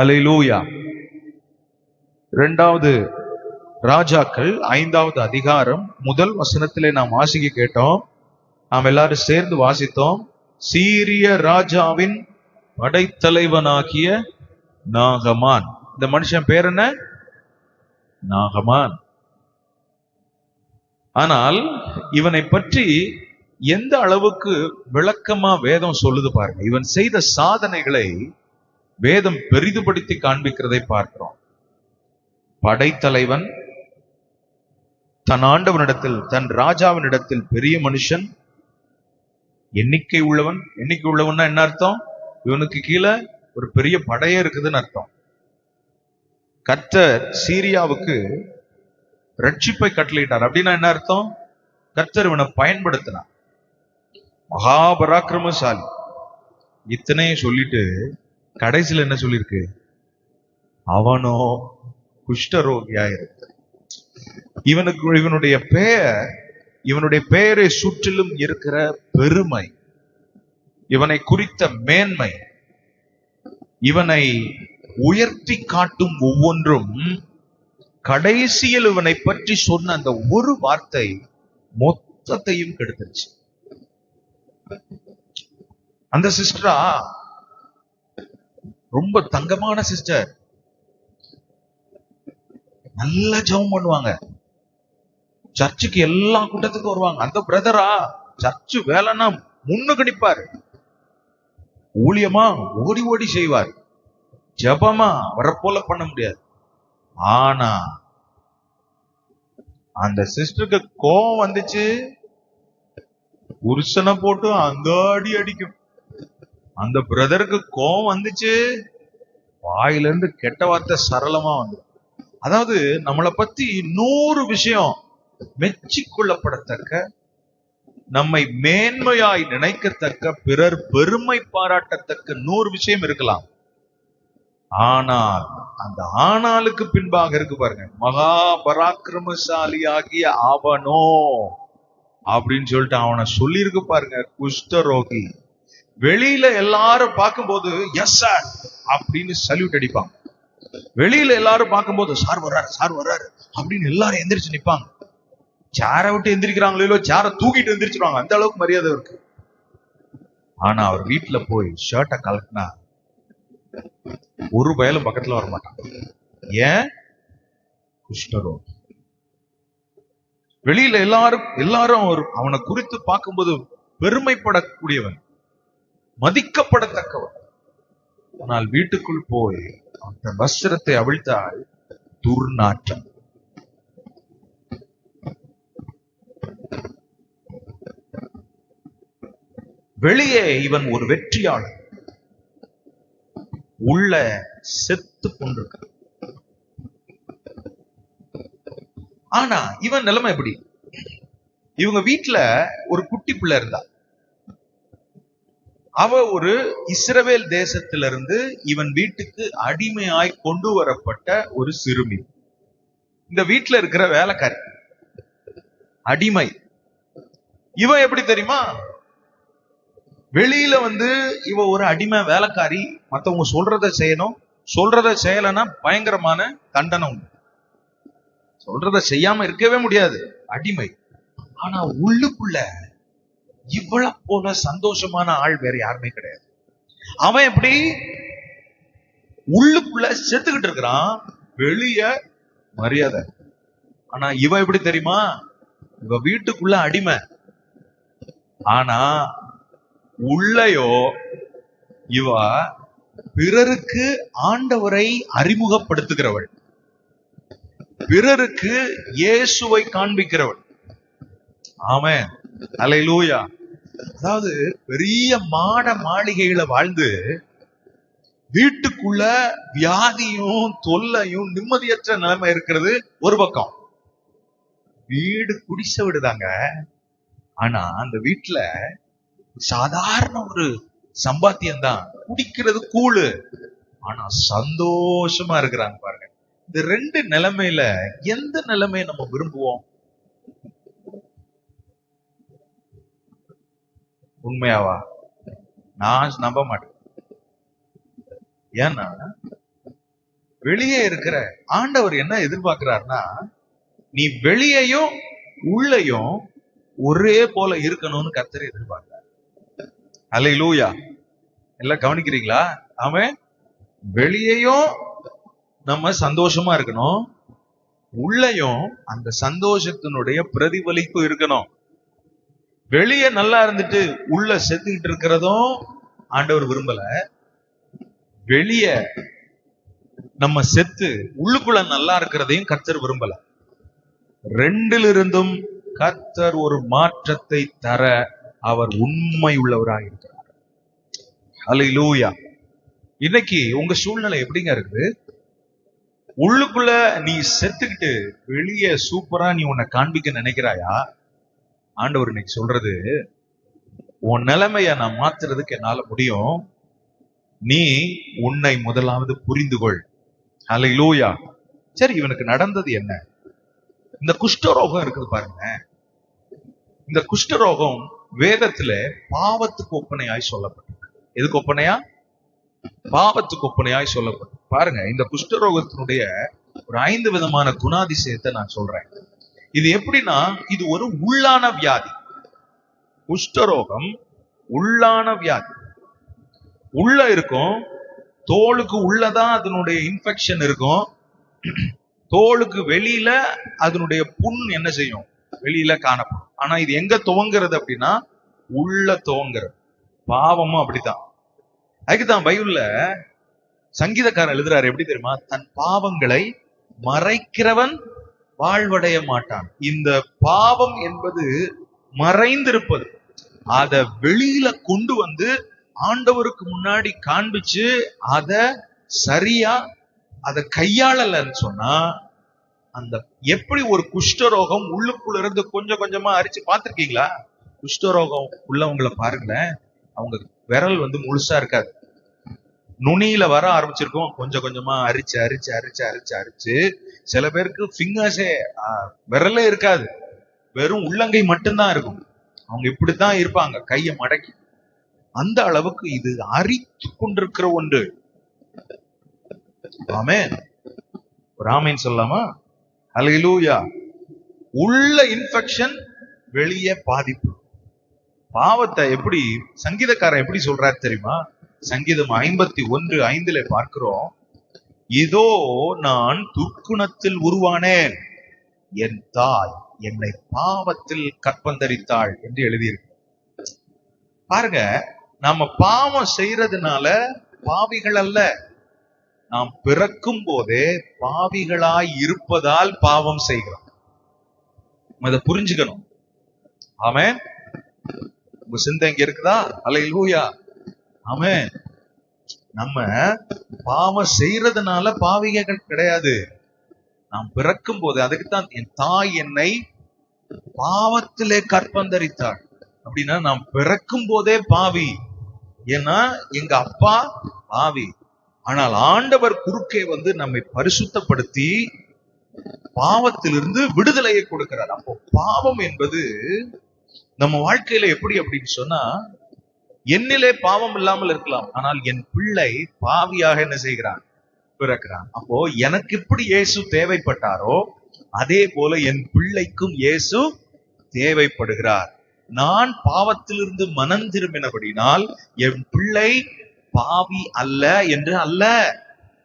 அல்லேலூயா. 2வது ராஜாக்கள் 5வது அதிகாரம் 1 வசனத்திலே நாம் வாசிக்க கேட்டோம். நாம் எல்லாரும் சேர்ந்து வாசித்தோம். சீரிய ராஜாவின் படைத்தலைவனாகிய நாகமான். இந்த மனுஷன் பேர் என்ன? நாகமான். ஆனால் இவனை பற்றி எந்த அளவுக்கு விளக்கமா வேதம் சொல்லுது பாருங்க. இவன் செய்த சாதனைகளை வேதம் பெரிதுபடுத்தி காண்பிக்கிறதை பார்க்கிறோம். படைத்தலைவன், தன் ஆண்டவனிடத்தில், தன் ராஜாவினிடத்தில் பெரிய மனுஷன், எண்ணிக்கை உள்ளவன். எண்ணிக்கை உள்ளவன்னா என்ன அர்த்தம்? இவனுக்கு கீழே ஒரு பெரிய படையே இருக்குதுன்னு அர்த்தம். கர்த்தர் சீரியாவுக்கு ரட்சிப்பை கட்டளையிட்டார். அப்படின்னா என்ன அர்த்தம்? கர்த்தர் இவனை பயன்படுத்தினார். மகாபராக்கிரமசாலி. இத்தனையும் சொல்லிட்டு கடைசியில் என்ன சொல்லியிருக்கு? அவனோ குஷ்டரோகியா இருக்கு. இவனுடைய பெயரை சுற்றிலும் இருக்கிற பெருமை, இவனை குறித்த மேன்மை, இவனை உயர்த்தி காட்டும் ஒவ்வொன்றும் கடைசியில் இவனை பற்றி சொன்ன அந்த ஒரு வார்த்தை மொத்தத்தையும் கெடுத்துருச்சு. அந்த சிஸ்டரா ரொம்ப தங்கமான சிஸ்டர், நல்லா ஜெபம் பண்ணுவாங்க, சர்ச்சுக்கு எல்லா கூட்டத்துக்கும் வருவாங்க. அந்த பிரதரா சர்ச்சு வேலைன்னா முன்னுக்கு நிப்பாரு, ஊழியமா ஓடி ஓடி செய்வார், ஜெபமா வரப்போல பண்ண முடியாது. ஆனா அந்த சிஸ்டருக்கு கோபம் வந்துச்சு, புருஷனை போட்டு அங்காடி அடிக்கும். அந்த பிரதருக்கு கோபம் வந்துச்சு, வாயிலிருந்து கெட்ட வார்த்தை சரளமா வந்து. அதாவது நம்மளை பத்தி 100 விஷயம் மெச்சிக்கொள்ளப்படத்தக்க, நம்மை மேன்மையாய் நினைக்கத்தக்க, பிறர் பெருமை பாராட்டத்தக்க 100 விஷயம் இருக்கலாம். ஆனால் அந்த ஆனாலுக்கு பின்பாக இருக்கு பாருங்க, மகா பராக்கிரமசாலி ஆகிய அவனோ அப்படின்னு சொல்லிட்டு அவனை சொல்லியிருக்கு பாருங்க, குஷ்டரோகி. வெளியில எல்லாரும் பார்க்கும்போது எஸ் சார் அப்படின்னு சல்யூட் அடிப்பாங்க. வெளியில எல்லாரும் பார்க்கும்போது சார் வர்றாரு அப்படின்னு எல்லாரும் எந்திரிச்சு நிப்பாங்க. சேரை விட்டு எந்திரிக்கிறாங்களோ, சேரை தூக்கிட்டு எந்திரிச்சிருவாங்க, அந்த அளவுக்கு மரியாதை இருக்கு. ஆனா அவர் வீட்டுல போய் ஷர்ட்டை கலட்டினா ஒரு பயலும் பக்கத்துல வர மாட்டான். ஏன்? குஷ்டரோகி. வெளியில எல்லாரும் அவனை குறித்து பார்க்கும்போது பெருமைப்படக்கூடியவன், மதிக்கப்படத்தக்கவன். ஆனால் வீட்டுக்குள் போய் அந்த வஸ்திரத்தை அவிழ்த்தால் துர்நாற்றம். வெளியே இவன் ஒரு வெற்றியாளர், உள்ள செத்து கொண்டிருக்க. ஆனா இவன் நிலைமை எப்படி? இவங்க வீட்டுல ஒரு குட்டி பிள்ளை இருந்தா. அவ ஒரு இஸ்ரவேல் தேசத்திலிருந்து இவன் வீட்டுக்கு அடிமையாய் கொண்டு வரப்பட்ட ஒரு சிறுமி. இந்த வீட்டுல இருக்கிற வேலைக்காரி, அடிமை. இவன் எப்படி தெரியுமா? வெளியில இவ ஒரு அடிமை வேலைக்காரி, மத்தவங்க சொல்றத செய்யணும், சொல்றத செய்யலன்னா பயங்கரமான தண்டனை உண்டு, சொல்றத செய்யாம இருக்கவே முடியாது, அடிமை. ஆனா உள்ளுக்குள்ள இவ்வளவு போல சந்தோஷமான ஆள் வேற யாருமே கிடையாது. அவன் எப்படி உள்ளுக்குள்ள செத்துக்கிட்டு இருக்கிறான், வெளிய மரியாதை. ஆனா இவன் எப்படி தெரியுமா? இவ வீட்டுக்குள்ள அடிமை, ஆனா உள்ளயோ இவ பிறருக்கு ஆண்டவரை அறிமுகப்படுத்துகிறவள், பிறருக்கு இயேசுவை காண்பிக்கிறவள். ஆமென், அல்லேலூயா. அதாவது பெரிய மாட மாளிகைகளை வாழ்ந்து வீட்டுக்குள்ள வியாதியும் தொல்லையும் நிம்மதியற்ற நிலைமை இருக்கிறது ஒரு பக்கம். வீடு குடிசை விடுதாங்க, ஆனா அந்த வீட்டுல சாதாரண ஒரு சம்பாத்தியம் தான், குடிக்கிறது கூழு, ஆனா சந்தோஷமா இருக்கிறாங்க பாருங்க. இந்த 2 நிலைமையில எந்த நிலைமையை நம்ம விரும்புவோம்? உண்மையாவா? நான் நம்ப மாட்டேன். ஏன்னா வெளியே இருக்கிற ஆண்டவர் என்ன எதிர்பார்க்கிறாருன்னா, நீ வெளியையும் உள்ளேயும் ஒரே போல இருக்கணும்னு கர்த்தர் எதிர்பார்க்கிறார். அல்லேலூயா. எல்லாம் கவனிக்கிறீங்களா? அவன் வெளியையும் நம்ம சந்தோஷமா இருக்கணும், உள்ளேயும் அந்த சந்தோஷத்தினுடைய பிரதிபலிப்பு இருக்கணும். வெளியே நல்லா இருந்துட்டு உள்ள செத்துக்கிட்டு இருக்கிறதும் ஆண்டவர் விரும்பல. வெளியே நம்ம செத்து உள்ளுக்குள்ள நல்லா இருக்கிறதையும் கர்த்தர் விரும்பல. ரெண்டிலிருந்தும் கர்த்தர் ஒரு மாற்றத்தை தர அவர் உண்மை உள்ளவராக இருக்கிறார். அல்லேலூயா. இன்னைக்கு உங்க சூழ்நிலை எப்படிங்க இருக்குது? உள்ளுக்குள்ள நீ செத்துக்கிட்டு வெளியே சூப்பரா நீ உன்னை காண்பிக்க நினைக்கிறாயா? ஆண்டவர் இன்னைக்கு சொல்றது, உன் நிலைமைய நான் மாத்துறதுக்கு என்னால முடியும், நீ உன்னை முதலாவது புரிந்து கொள். அல்லேலூயா. சரி, இவனுக்கு நடந்தது என்ன? இந்த குஷ்டரோகம் இருக்குது பாருங்க. இந்த குஷ்டரோகம் வேதத்துல பாவத்துக்கு ஒப்பனையாய் சொல்லப்பட்டிருக்கு. எதுக்கு ஒப்பனையா? பாவத்துக்கு ஒப்பனையாய் சொல்லப்பட்டு. பாருங்க, இந்த குஷ்டரோகத்தினுடைய ஒரு 5 விதமான குணாதிசயத்தை நான் சொல்றேன். இது எப்படின்னா, இது ஒரு உள்ளான வியாதி. குஷ்டரோகம் உள்ளான வியாதி. உள்ள இருக்கும், தோலுக்கு உள்ளதான் அதனுடைய இன்ஃபெக்ஷன் இருக்கும். தோலுக்கு வெளியில அதனுடைய புண் என்ன செய்யும்? வெளியில காணப்படும். ஆனா இது எங்க துவங்குறது அப்படின்னா, உள்ள துவங்குறது. பாவமும் அப்படித்தான். அதுக்குதான் பைபிள்ல சங்கீதக்காரன் எழுதுறாரு, எப்படி தெரியுமா? தன் பாவங்களை மறைக்கிறவன் வாழ்வடைய மாட்டான். இந்த பாவம் என்பது மறைந்திருப்பது, அதை வெளியில கொண்டு வந்து ஆண்டவருக்கு முன்னாடி காண்பிச்சு அத சரியா அதை கையாளலன்னு சொன்னா, அந்த எப்படி ஒரு குஷ்டரோகம் உள்ளுக்குள்ள இருந்து கொஞ்சம் கொஞ்சமா அரிச்சு பார்த்திருக்கீங்களா? குஷ்டரோகம் உள்ளவங்களை பாருங்களேன், அவங்க விரல் முழுசா இருக்காது, நுனியில வர ஆரம்பிச்சிருக்கும். கொஞ்சம் கொஞ்சமா அரிச்சு அரிச்சு அரிச்சு அரிச்சு அரிச்சு சில பேருக்கு ஃபிங்கர்ஸே விரலே இருக்காது, வெறும் உள்ளங்கை மட்டும்தான் இருக்கும். அவங்க இப்படித்தான் இருப்பாங்க, கையை மடக்கி. அந்த அளவுக்கு இது அரித்து கொண்டிருக்கிற ஒன்று. ஆமென். ஒரு ஆமென் சொல்லலாமா? அல்லேலூயா. உள்ள இன்ஃபெக்ஷன், வெளியே பாதிப்பு. பாவத்தை எப்படி சங்கீதக்காரன் எப்படி சொல்றாரு தெரியுமா? சங்கீதம் 51:5 பார்க்கிறோம், இதோ நான் துர்க்குணத்தில் உருவானேன், என் தாய் என்னை பாவத்தில் கற்பந்தரித்தாள் என்று எழுதியிருக்கு. பாருங்க, நாம பாவம் செய்யறதுனால பாவிகள் அல்ல, நாம் பிறக்கும் போதே பாவிகளாய் இருப்பதால் பாவம் செய்கிறோம். அதை புரிஞ்சுக்கணும். ஆமென். உங்க சிந்தை இங்க இருக்குதா? அல்லேலூயா. ஆமென். நம்ம பாவம் செய்யறதுனால பாவிகள் கிடையாது. நாம் பிறக்கும் போது, அதுக்குத்தான் என் தாய் என்னை பாவத்திலே கற்பந்தரித்தாள். அப்படின்னா நாம் பிறக்கும் போதே பாவி. ஏன்னா எங்க அப்பா பாவி. ஆனால் ஆண்டவர் குறுக்கே நம்மை பரிசுத்தப்படுத்தி பாவத்திலிருந்து விடுதலையை கொடுக்கிறார். அப்போ பாவம் என்பது நம்ம வாழ்க்கையில எப்படி அப்படின்னு சொன்னா, என்னிலே பாவம் இல்லாமல் இருக்கலாம், ஆனால் என் பிள்ளை பாவியாக என்ன செய்கிறான்? பிறக்கிறான். அப்போ எனக்கு எப்படி இயேசு தேவைப்பட்டாரோ அதே போல என் பிள்ளைக்கும் இயேசு தேவைப்படுகிறார். நான் பாவத்திலிருந்து மனம் திரும்பினபடினால் என் பிள்ளை பாவி அல்ல என்று அல்ல,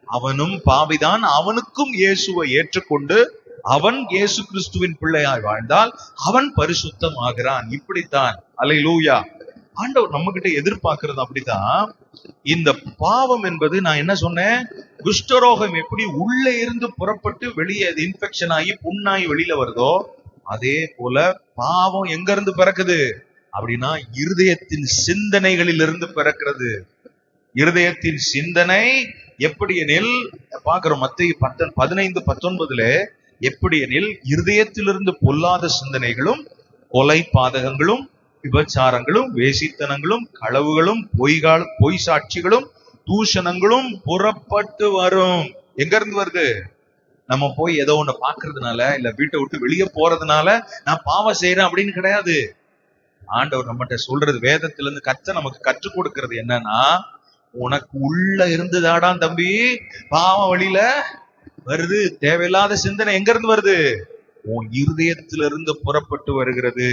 அவனும் பாவிதான். அவனுக்கும் இயேசுவை ஏற்றுக்கொண்டு அவன் இயேசு கிறிஸ்துவின் பிள்ளையாய் வாழ்ந்தால் அவன் பரிசுத்தம் ஆகிறான். இப்படித்தான். அல்லேலூயா. ஆண்டவர் நம்ம கிட்ட எதிர்பார்க்கிறது அப்படித்தான். இந்த பாவம் என்பது, நான் என்ன சொன்னேன், குஷ்டரோகம் எப்படி உள்ளே இருந்து புறப்பட்டு வெளியே இன்ஃபெக்ஷன் ஆகி புண்ணாகி வெளியில வருதோ, அதே போல பாவம் எங்க இருந்து பிறக்குது அப்படின்னா, இருதயத்தின் சிந்தனைகளில் இருந்து பிறக்கிறது. இருதயத்தின் சிந்தனை எப்படி எனில், பார்க்கிறோம் மத்தேயு 15:19 எப்படி எனில், இருதயத்திலிருந்து பொல்லாத சிந்தனைகளும் கொலை பாதகங்களும் விபச்சாரங்களும் வேசித்தனங்களும் களவுகளும் பொய் சாட்சிகளும் தூஷணங்களும் புறப்பட்டு வரும். எங்க இருந்து வருது? நம்ம போய் ஏதோ ஒண்ணு பாக்குறதுனால, இல்ல வீட்டை விட்டு வெளியே போறதுனால நான் பாவம் செய்யறேன் அப்படின்னு கிடையாது. ஆண்டவர் நம்மகிட்ட சொல்றது, வேதத்திலிருந்து கர்த்தர் நமக்கு கற்றுக் கொடுக்கிறது என்னன்னா, உனக்கு உள்ள இருந்துதாடான் தம்பி பாவம் வழியில வருது. தேவையில்லாத சிந்தனை எங்க இருந்து வருது? உன் இருதயத்திலிருந்து புறப்பட்டு வருகிறது.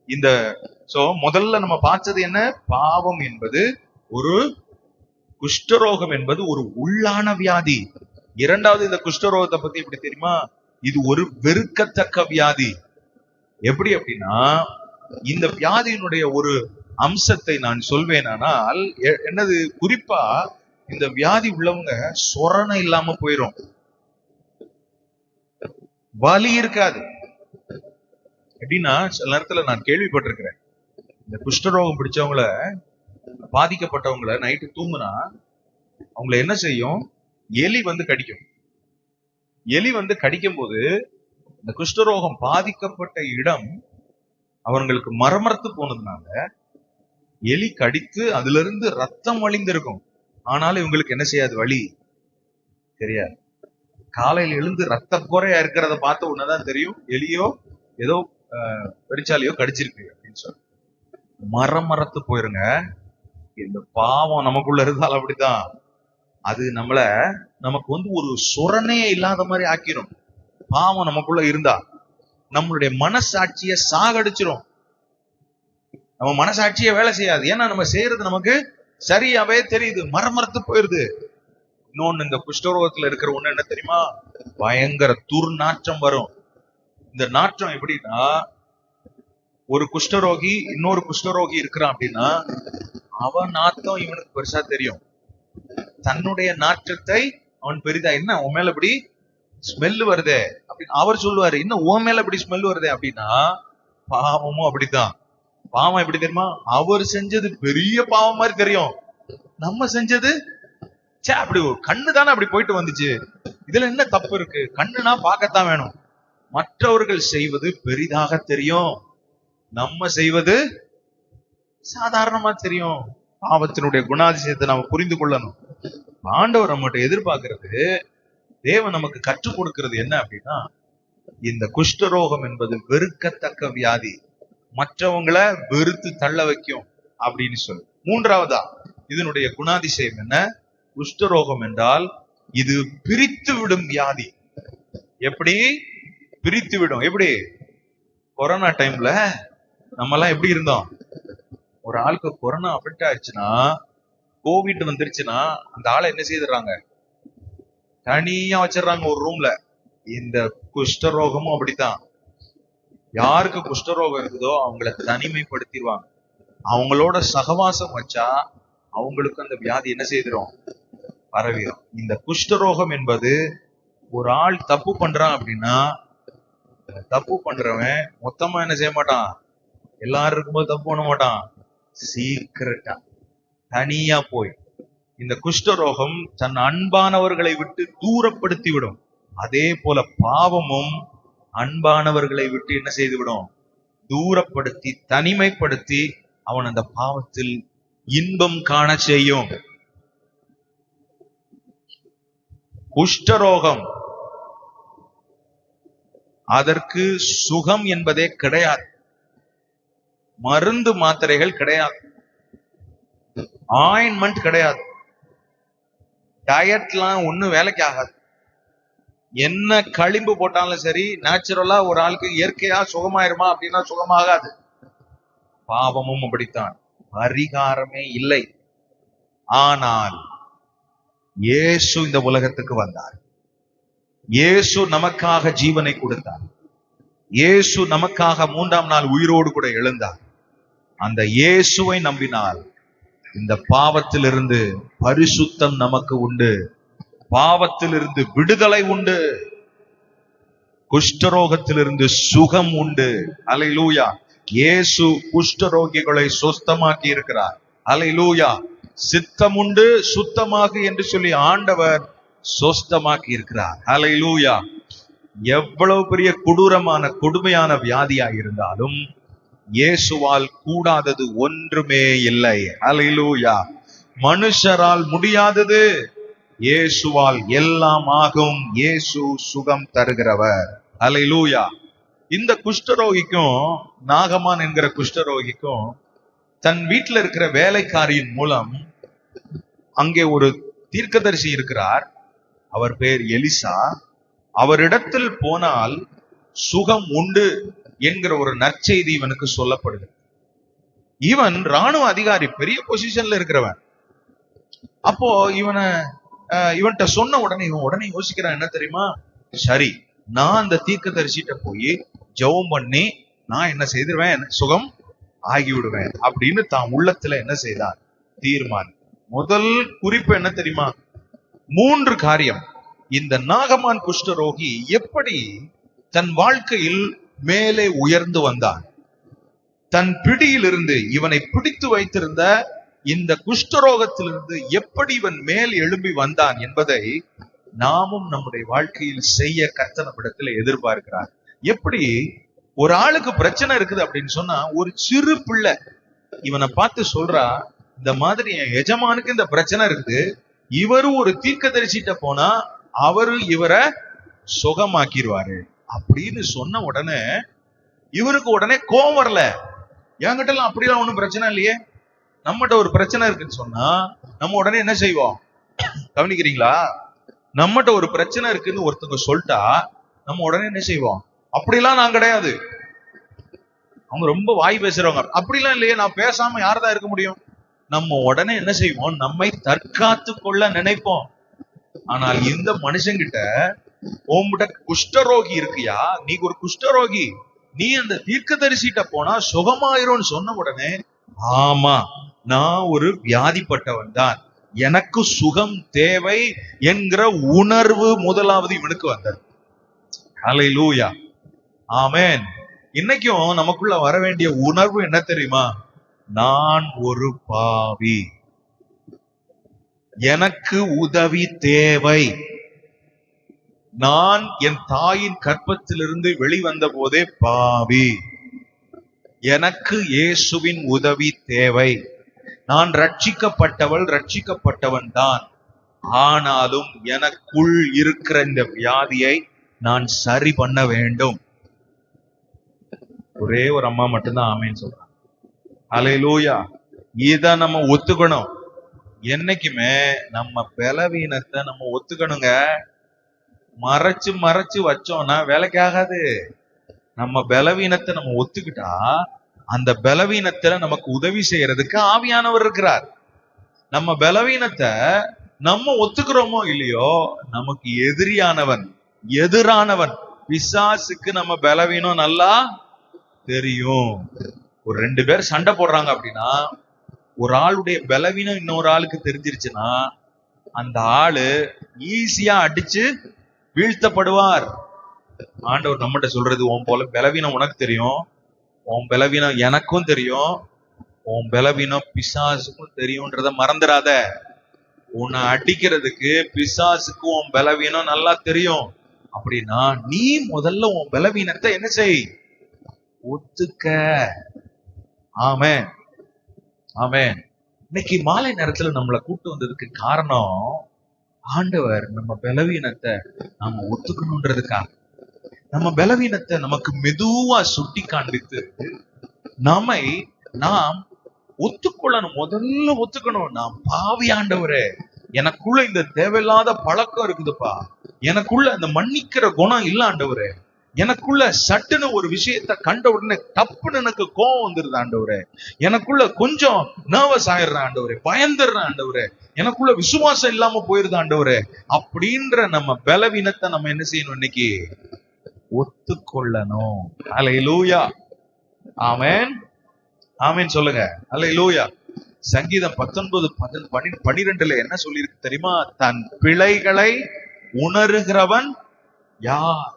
இந்த முதல்ல நம்ம பார்த்தது என்ன? பாவம் என்பது ஒரு குஷ்டரோகம் என்பது ஒரு உள்ளான வியாதி. இரண்டாவது, இந்த குஷ்டரோகத்தை பத்தி எப்படி தெரியுமா? இது ஒரு வெறுக்கத்தக்க வியாதி. எப்படி அப்படின்னா, இந்த வியாதியினுடைய ஒரு அம்சத்தை நான் சொல்வேனால் என்னது? குறிப்பா இந்த வியாதி உள்ளவங்க சொரணை இல்லாம போயிரும், வலி இருக்காது. எப்படின்னா, சில நேரத்துல நான் கேள்விப்பட்டிருக்கிறேன், இந்த குஷ்டரோகம் பிடிச்சவங்கள, பாதிக்கப்பட்டவங்கள நைட்டு தூங்குனா அவங்கள என்ன செய்யும்? எலி வந்து கடிக்கும். எலி வந்து கடிக்கும் போது இந்த குஷ்டரோகம் பாதிக்கப்பட்ட இடம் அவங்களுக்கு மரமரத்து போனதுனால எலி கடித்து அதுல இருந்து ரத்தம் வழிந்திருக்கும். ஆனாலும் இவங்களுக்கு என்ன செய்யாது? வலி தெரியாது. காலையில் எழுந்து ரத்த குறையா இருக்கிறத பார்த்த உடனேதான் தெரியும் எலியோ ஏதோ பெருச்சாலியோ கடிச்சிருக்கு அப்படின்னு சொல்லி மரத்து போயிருங்க. இந்த பாவம் நமக்குள்ள இருந்தாலும் அப்படித்தான். அது நமக்கு வந்து ஒரு சுரணையே இல்லாத மாதிரி ஆக்கிரும். பாவம் நமக்குள்ள இருந்தா நம்மளுடைய மனசாட்சியை சாகடிச்சிரும். நம்ம மனசாட்சியை வேலை செய்யாது. ஏன்னா நம்ம செய்யறது நமக்கு சரியாவே தெரியுது, மரத்து போயிருது. இன்னொன்னு, இந்த குஷ்டரோகத்துல இருக்கிற ஒண்ணு என்ன தெரியுமா? பயங்கர துர்நாற்றம் வரும். இந்த நாற்றம் எப்படின்னா, ஒரு குஷ்டரோகி இன்னொரு குஷ்டரோகி இருக்கிறான் அப்படின்னா அவன் நாத்தம் இவனுக்கு பெருசா தெரியும். தன்னுடைய நாற்றத்தை அவன் பெரிதா, என்ன உன் மேல இப்படி ஸ்மெல் வருதே அப்படின்னு அவர் சொல்லுவாரு. இன்னும் உன் மேல இப்படி ஸ்மெல் வருதே அப்படின்னா பாவமும் அப்படித்தான். பாவம் எப்படி தெரியுமா? அவர் செஞ்சது பெரிய பாவம் மாதிரி தெரியும், நம்ம செஞ்சது அப்படி கண்ணு தானே அப்படி போயிட்டு வந்துச்சு, இதுல என்ன தப்பு இருக்கு? கண்ணுனா பார்க்கத்தான் வேணும். மற்றவர்கள் செய்வது பெரிதாக தெரியும், நம்ம செய்வது சாதாரணமா தெரியும். பாவத்தினுடைய குணாதிசயத்தை நாம புரிந்து கொள்ளணும். ஆண்டவர் நம்மகிட்ட எதிர்பார்க்கிறது, தேவன் நமக்கு கற்றுக் கொடுக்கிறது என்ன அப்படின்னா, இந்த குஷ்டரோகம் என்பது வெறுக்கத்தக்க வியாதி, மற்றவங்களை வெறுத்து தள்ள வைக்கும் அப்படின்னு சொல்லு. மூன்றாவதா இதனுடைய குணாதிசயம் என்ன? குஷ்டரோகம் என்றால் இது பிரித்து விடும் வியாதி. எப்படி பிரித்து விடும்? எப்படி? கொரோனா டைம்ல நம்ம எல்லாம் எப்படி இருந்தோம்? ஒரு ஆளுக்கு கொரோனா அஃபெக்ட் ஆயிடுச்சுன்னா, கோவிட் வந்துருச்சுன்னா அந்த ஆளை என்ன செய்துறாங்க? தனியா வச்சிடறாங்க ஒரு ரூம்ல. இந்த குஷ்டரோகமும் அப்படித்தான். யாருக்கு குஷ்டரோகம் இருக்குதோ அவங்கள தனிமைப்படுத்திடுவாங்க. அவங்களோட சகவாசம் வச்சா அவங்களுக்கு அந்த வியாதி என்ன செய்திரும்? பரவிடும். இந்த குஷ்டரோகம் என்பது, ஒரு ஆள் தப்பு பண்றான் அப்படின்னா, தப்பு பண்றவன் மொத்தமா என்ன செய்ய மாட்டான், எல்லாரும் இருக்கும்போது தப்பு பண்ண மாட்டான், சீக்கிரட்டா தனியா போய் இந்த குஷ்டரோகம் தன் அன்பானவர்களை விட்டு தூரப்படுத்தி விடும். அதே போல பாவமும் அன்பானவர்களை விட்டு என்ன செய்து விடும்? தூரப்படுத்தி தனிமைப்படுத்தி அவன் அந்த பாவத்தில் இன்பம் காண செய்யும். குஷ்டரோகம் அதற்கு சுகம் என்பதே கிடையாது, மருந்து மாத்திரைகள் கிடையாது, ஆயின்மெண்ட் கிடையாது, டயட்லாம் ஒண்ணும் வேலைக்கு ஆகாது. என்ன களிம்பு போட்டாலும் சரி, நேச்சுரலா ஒரு ஆளுக்கு இயற்கையா சுகமாயிருமா அப்படின்னா சுகமாகாது. பாவமும் அப்படித்தான், பரிகாரமே இல்லை. ஆனால் இயேசு இந்த உலகத்துக்கு வந்தார். இயேசு நமக்காக ஜீவனை கொடுத்தார். இயேசு நமக்காக 3ஆம் நாள் உயிரோடு கூட எழுந்தார். அந்த இயேசுவை நம்பினால் இந்த பாவத்திலிருந்து பரிசுத்தம் நமக்கு உண்டு, பாவத்திலிருந்து விடுதலை உண்டு, குஷ்டரோகத்திலிருந்து சுகம் உண்டு. அல்லேலூயா. இயேசு குஷ்டரோகிகளை சுத்தமாக்கி இருக்கிறார். அல்லேலூயா. சித்தம் உண்டு சுத்தமாகு என்று சொல்லி ஆண்டவர் சுத்தமாக்கி இருக்கிறார். அல்லேலூயா. எவ்வளவு பெரிய கொடூரமான கொடுமையான வியாதியா இருந்தாலும் இயேசுவால் கூடாதது ஒன்றுமே இல்லை. அல்லேலூயா. மனுஷரால் முடியாதது இயேசுவால் எல்லாம் ஆகும். இயேசு சுகம் தருகிறவர். அல்லேலூயா. இந்த குஷ்டரோகிக்கும், நாகமான் என்கிற குஷ்டரோகிக்கும், தன் வீட்டுல இருக்கிற வேலைக்காரியின் மூலம் அங்கே ஒரு தீர்க்கதரிசி இருக்கிறார், அவர் பெயர் எலிசா. அவரிடத்தில் போனால் சுகம் உண்டு என்கிற ஒரு நற்செய்தி இவனுக்கு சொல்லப்படுது. இவன் ராணுவ அதிகாரி, பெரிய பொசிஷன்ல இருக்கிறவன். அப்போ இவன்கிட்ட சொன்ன உடனே இவன் உடனே யோசிக்கிறான், என்ன தெரியுமா? சரி, நான் அந்த தீர்க்கதரிசிட்ட போய் ஜெபம் பண்ணி நான் என்ன செய்திருவேன், சுகம் ஆகிவிடுவேன் அப்படின்னு தான் உள்ளத்துல என்ன செய்தான், தீர்மானம். முதல் குறிப்பு என்ன தெரியுமா? 3 காரியம். இந்த நாகமான் குஷ்டரோகி எப்படி தன் வாழ்க்கையில் மேலே உயர்ந்து வந்தான், தன் பிடியிலிருந்து, இவனை பிடித்து வைத்திருந்த இந்த குஷ்டரோகத்திலிருந்து எப்படி இவன் மேல் எழும்பி வந்தான் என்பதை நாமும் நம்முடைய வாழ்க்கையில் செய்ய கர்த்தர் நம்மிடத்தில் எதிர்பார்க்கிறார். எப்படி ஒரு ஆளுக்கு பிரச்சனை இருக்குது அப்படின்னு சொன்னா, ஒரு சிறு பிள்ளை இவனை பார்த்து சொல்றா, இந்த மாதிரி என் எஜமானுக்கு இந்த பிரச்சனை இருக்குது, இவரு ஒரு தீர்க்கதரிசிட்ட போனா அவரு இவரை சுகமாக்கிடுவாரு அப்படின்னு சொன்ன உடனே இவருக்கு உடனே கோபம் வரல. என்கிட்ட எல்லாம் அப்படிலாம் ஒண்ணும் பிரச்சனை இல்லையே, நம்மகிட்ட ஒரு பிரச்சனை இருக்குன்னு சொன்னா நம்ம உடனே என்ன செய்வோம், கவனிக்கிறீங்களா? நம்மகிட்ட ஒரு பிரச்சனை இருக்குன்னு ஒருத்தங்க சொல்லிட்டா நம்ம உடனே என்ன செய்வோம், அப்படிலாம் நான் கிடையாது, அவங்க ரொம்ப வாய் பேசுறவங்க, அப்படிலாம் இல்லையே, நான் பேசாம யாரதான் இருக்க முடியும், நம்ம உடனே என்ன செய்வோம், நம்மை தற்காத்து கொள்ள நினைப்போம். ஆனால் இந்த மனுஷங்கிட்ட, உன்கிட்ட குஷ்டரோகி இருக்கியா, நீ ஒரு குஷ்டரோகி, நீ அந்த தீர்க்கதரிசிட்ட போனா சுகமாயிரும் சொன்ன உடனே, ஆமா நான் ஒரு வியாதிப்பட்டவன் தான், எனக்கு சுகம் தேவை என்கிற உணர்வு முதலாவது இவனுக்கு வந்தது. ஹல்லேலூயா, ஆமென். இன்னைக்கும் நமக்குள்ள வர வேண்டிய உணர்வு என்ன தெரியுமா? நான் ஒரு பாவி, எனக்கு உதவி தேவை. நான் என் தாயின் கற்பத்திலிருந்து வெளிவந்த போதே பாவி, எனக்கு இயேசுவின் உதவி தேவை. நான் ரட்சிக்கப்பட்டவள், ரட்சிக்கப்பட்டவன் தான், ஆனாலும் எனக்குள் இருக்கிற இந்த வியாதியை நான் சரி பண்ண வேண்டும். ஒரே ஒரு அம்மா மட்டும்தான் ஆமேன்னு சொல்றாங்க. ஹல்லேலூயா. இத நம்ம ஒத்துக்கணும். என்னைக்குமே நம்ம பலவீனத்தை நம்ம ஒத்துக்கணுங்க. மறைச்சு மறைச்சு வச்சோம்னா வேலைக்கு ஆகாது. நம்ம பலவீனத்தை நம்ம ஒத்துக்கிட்டா அந்த பலவீனத்துல நமக்கு உதவி செய்யறதுக்கு ஆவியானவர் இருக்கிறார். நம்ம பலவீனத்தை நம்ம ஒத்துக்கிறோமோ இல்லையோ, நமக்கு எதிரானவன் பிசாசுக்கு நம்ம பலவீனம் நல்லா தெரியும். ஒரு 2 பேர் சண்டை போடுறாங்க அப்படின்னா, ஒரு ஆளுடைய பலவீனம் இன்னொரு ஆளுக்கு தெரிஞ்சிருச்சுன்னா அந்த ஆளு ஈஸியா அடிச்சு வீழ்த்தப்படுவார். ஆண்டவர் நம்மகிட்ட சொல்றது, உன் போல பலவீனம் உனக்கு தெரியும், உன் பலவீனம் எனக்கும் தெரியும், உன் பலவீனம் பிசாசுக்கும் தெரியும்ன்றத மறந்துடாத. உன்னை அடிக்கிறதுக்கு பிசாசுக்கு உன் பலவீனம் நல்லா தெரியும். அப்படின்னா நீ முதல்ல உன் பலவீனத்தை என்ன செய், ஒத்துக்க. ஆமென், ஆமென். இன்னைக்கு மாலை நேரத்துல நம்மளை கூட்டு வந்ததுக்கு காரணம், ஆண்டவர் நம்ம பலவீனத்தை நாம ஒத்துக்கணும்ன்றதுக்காக. நம்ம பலவீனத்தை நமக்கு மெதுவா சுட்டி காண்பித்து நாம் ஒத்துக்கொள்ளணும். முதல்ல ஒத்துக்கணும், நான் பாவி ஆண்டவரே, எனக்குள்ள இந்த தேவையில்லாத பழக்கம் இருக்குதுப்பா, எனக்குள்ள இந்த மன்னிக்கிற குணம் இல்ல ஆண்டவரே, எனக்குள்ள சட்டுன்னு ஒரு விஷயத்த கண்ட உடனே டப்புன்னு எனக்கு கோபம் வந்துருது ஆண்டவரே, எனக்குள்ள கொஞ்சம் நர்வஸ் ஆயிடுறேன் ஆண்டவரே, பயந்துடுறேன் ஆண்டவரே, எனக்குள்ள விசுவாசம் இல்லாம போயிருது ஆண்டவரே. அப்படின்ற நம்ம பலவீனத்தை நம்ம என்ன செய்யணும், இன்னைக்கு ஒத்துக்கொள்ளணும். ஹல்லேலூயா, ஆமென், ஆமென் சொல்லுங்க. ஹல்லேலூயா. சங்கீதம் 19:12 என்ன சொல்லியிருக்கு தெரியுமா? தன் பிழைகளை உணர்கிறவன் யார்?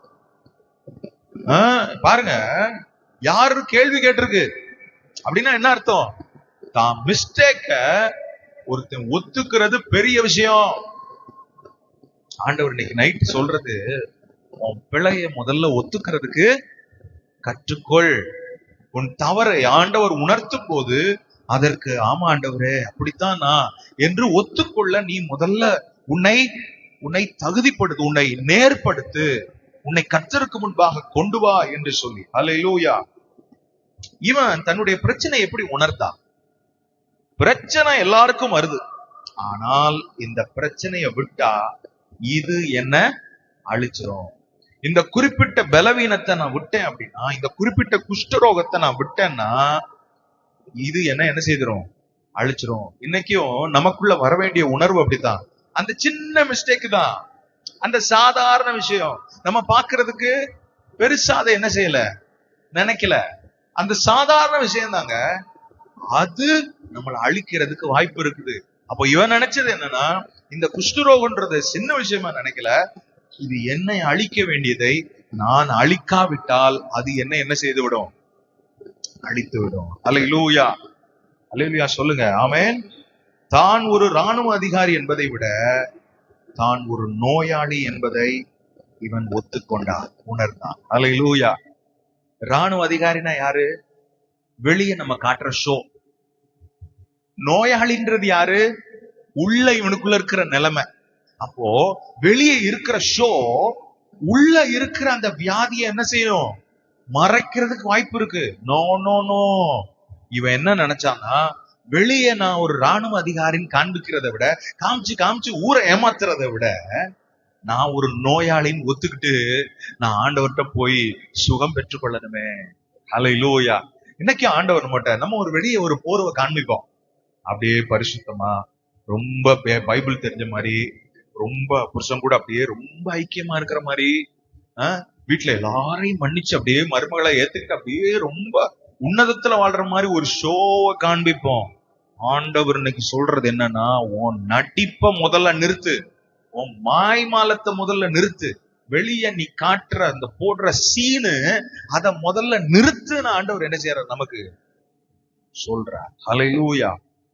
பாருங்க, யாரு கேள்வி கேட்டிருக்கு அப்படின்னா என்ன அர்த்தம்? தான் மிஸ்டேக்க ஒருத்தன் ஒத்துக்கிறது பெரிய விஷயம். ஆண்டவர் இன்னைக்கு நைட் சொல்றது, உன் பிழைய முதல்ல ஒத்துக்கிறதுக்கு கற்றுக்கொள். உன் தவறை ஆண்டவர் உணர்த்தும் போது அதற்கு ஆமா ஆண்டவரே அப்படித்தான் நான் என்று ஒத்துக்கொள்ள நீ முதல்ல உன்னை தகுதிப்படுத்து, உன்னை நேர்படுத்து, உன்னை கர்த்தருக்கு முன்பாக கொண்டு வா என்று சொல்லி. ஹல்லேலூயா. இவன் தன்னுடைய பிரச்சனை எப்படி உணர்ந்தான்? பிரச்சனை எல்லாருக்கும் வருது, ஆனால் இந்த பிரச்சனையை விட்டா இது என்ன அழிச்சிரும். இந்த குறிப்பிட்ட பலவீனத்தை நான் விட்டேன் அப்படின்னா, இந்த குறிப்பிட்ட குஷ்டரோகத்தை நான் விட்டேன்னா இது என்ன செய்திரும், அழிச்சிரும். இன்னைக்கும் நமக்குள்ள வர வேண்டிய உணர்வு அப்படித்தான். அந்த சின்ன மிஸ்டேக் தான், அந்த சாதாரண விஷயம் நம்ம பாக்குறதுக்கு பெருசா அதை என்ன செய்யல, நினைக்கல. அந்த சாதாரண விஷயம் தாங்க அது நம்மளை அழிக்கிறதுக்கு வாய்ப்பு இருக்குது. அப்போ இவன் நினைச்சது என்னன்னா, இந்த குஷ்டரோகம்ன்றது சின்ன விஷயமா நினைக்கல, இது என்னை அழிக்க வேண்டியதை நான் அழிக்காவிட்டால் அது என்ன செய்து விடும், அழித்து விடும். அல்லேலூயா, அல்லேலூயா சொல்லுங்க ஆமென். தான் ஒரு ராணுவ அதிகாரி என்பதை விட தான் ஒரு நோயாளி என்பதை இவன் ஒத்துக்கொண்டான், உணர்ந்தான். அல்லேலூயா. ராணுவ அதிகாரினா யாரு? வெளியே நம்ம காட்டுற ஷோ. நோயாளின்றது யாரு? உள்ள இவனுக்குள்ள இருக்கிற நிலைமை. அப்போ வெளியே இருக்கிற ஷோ உள்ள இருக்கிற அந்த வியாதியை என்ன செய்யும், மறைக்கிறதுக்கு வாய்ப்பு இருக்கு. நோ நோ நோ, இவன் என்ன நினைச்சான்னா, வெளியே நான் ஒரு ராணுவ அதிகாரின்னு காண்பிக்கிறத விட, காமிச்சு ஊரை ஏமாத்துறதை விட, நான் ஒரு நோயாளின்னு ஒத்துக்கிட்டு நான் ஆண்டவர்கிட்ட போய் சுகம் பெற்றுக்கொள்ளணுமே. அல்லேலூயா. இன்னைக்கு ஆண்டவர் நம்ம ஒரு வெளியே ஒரு போர்வை காண்பிப்போம், அப்படியே பரிசுத்தமா ரொம்ப பைபிள் தெரிஞ்ச மாதிரி, ரொம்ப புருஷன் கூட அப்படியே ரொம்ப ஐக்கியமா இருக்கிற மாதிரி, வீட்டுல எல்லாரையும் மன்னிச்சு அப்படியே மருமகளை ஏத்துக்கிட்டு அப்படியே ரொம்ப உன்னதத்துல வாழ்ற மாதிரி ஒரு ஷோவை காண்பிப்போம். ஆண்டவர் இன்னைக்கு சொல்றது என்னன்னா, உன் நடிப்ப முதல்ல நிறுத்து, உன் மாய்மாலத்தை முதல்ல நிறுத்து, வெளியே நீ காட்டுற அந்த போடுற சீனு அத முதல்ல நிறுத்துன்னு ஆண்டவர் என்ன செய்யறார், நமக்கு சொல்றார். ஹல்லேலூயா.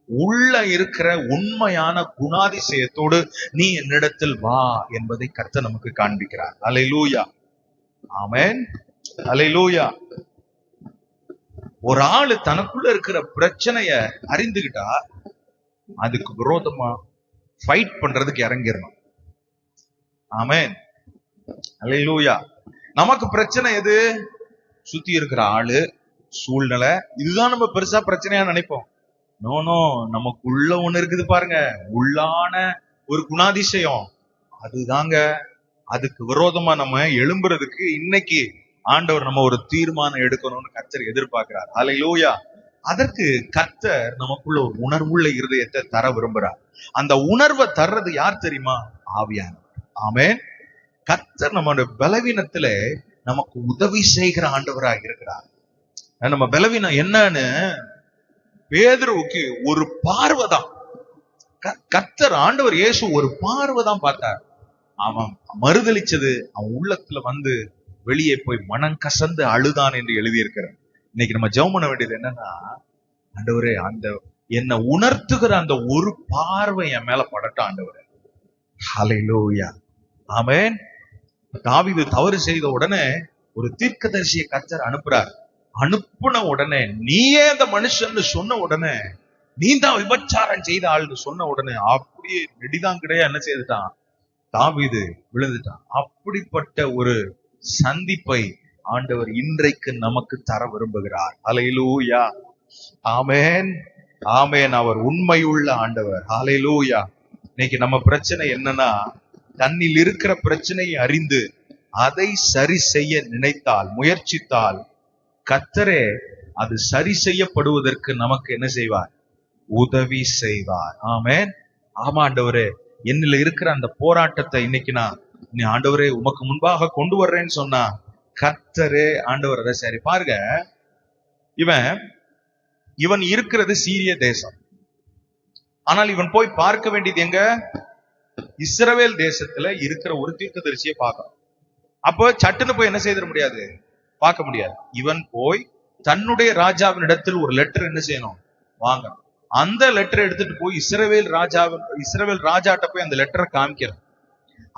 உள்ள இருக்கிற உண்மையான குணாதிசயத்தோடு நீ என்னிடத்தில் வா என்பதை கர்த்தர் நமக்கு காண்பிக்கிறார். அல்லேலூயா, ஆமென், அல்லேலூயா. ஒரு ஆளு தனக்குள்ள இருக்கிற பிரச்சனைய அறிந்துகிட்டா அதுக்கு விரோதமா ஃபைட் பண்றதுக்கு இறங்கிடணும். ஆமென், அல்லேலூயா. நமக்கு பிரச்சனை எது? சுத்தி இருக்கிற ஆளு, சூழ்நிலை, இதுதான் நம்ம பெருசா பிரச்சனையா நினைப்போம். நோ, நமக்குள்ள ஒண்ணு இருக்குது பாருங்க, உள்ளான ஒரு குணாதிசயம், அதுதாங்க அதுக்கு விரோதமா நம்ம எழும்புறதுக்கு இன்னைக்கு ஆண்டவர் நம்ம ஒரு தீர்மானம் எடுக்கணும்னு கர்த்தர் எதிர்பார்க்கிறார். அல்லேலூயா. அதற்கு கர்த்தர் நமக்குள்ள ஒரு உணர்வுள்ள இருதயத்தை தர விரும்புறார். அந்த உணர்வை தர்றது யார் தெரியுமா? ஆவியானவர். ஆமென். கர்த்தர் நம்மளோட பலவீனத்துல நமக்கு உதவி செய்கிற ஆண்டவராக இருக்கிறார். நம்ம பலவீனம் என்னன்னு பேதுருவுக்கு ஒரு பார்வைதான், கர்த்தர் ஆண்டவர் இயேசு ஒரு பார்வைதான் பார்த்தார். அவன் மறுதளிச்சது அவன் உள்ளத்துல வந்து வெளியே போய் மனம் கசந்து அழுதான் என்று எழுதியிருக்கிறார். இன்னைக்கு நம்ம ஜெபம் பண்ண வேண்டியது என்னன்னா, ஆண்டவரே அந்த என்னை உணர்த்துகிற அந்த ஒரு பார்வை என் மேல படட்டும் ஆண்டவரே. ஹல்லேலூயா, ஆமென். தாவீது தவறு செய்த உடனே ஒரு தீர்க்கதரிசியை கர்த்தர் அனுப்புறார். அனுப்புன உடனே, நீயே அந்த மனுஷன் சொன்ன உடனே, நீ தான் விபச்சாரம் செய்த ஆள்னு சொன்ன உடனே அப்படியே நெடிதான் கிடையா என்ன செய்துட்டான், தாவீது விழுந்துட்டான். அப்படிப்பட்ட ஒரு சந்திப்பை ஆண்டவர் இன்றைக்கு நமக்கு தர விரும்புகிறார். ஹல்லேலூயா, ஆமென், ஆமென். அவர் உண்மையுள்ள ஆண்டவர். ஹல்லேலூயா. இன்னைக்கு நம்ம பிரச்சனை என்னன்னா, தன்னில் இருக்கிற பிரச்சனையை அறிந்து அதை சரி செய்ய நினைத்தால், முயற்சித்தால், கர்த்தரே அது சரி செய்யப்படுவதற்கு நமக்கு என்ன செய்வார்? உதவி செய்வார். ஆமென். ஆமா ஆண்டவரே, என்னில இருக்கிற அந்த போராட்டத்தை இன்னைக்கு நான் ஆண்டவரே உமக்கு முன்பாக கொண்டு வர்றேன்னு சொன்னா கர்த்தரே ஆண்டவர் அதை சரி. பாருங்க, இவன் இருக்கிறது சீரிய தேசம். ஆனால் இவன் போய் பார்க்க வேண்டியது எங்க? இஸ்ரவேல் தேசத்துல இருக்கிற ஒரு தீர்க்கதரிசியை பார்க்கணும். அப்போ சட்டுன்னு போய் என்ன செய்திட முடியாது, பார்க்க முடியாது. இவன் போய் தன்னுடைய ராஜாவின் இடத்தில் ஒரு லெட்டர் என்ன செய்யணும், வாங்க. அந்த லெட்டரை எடுத்துட்டு போய் இஸ்ரவேல் ராஜாட்ட போய் அந்த லெட்டரை காமிக்கிறான்.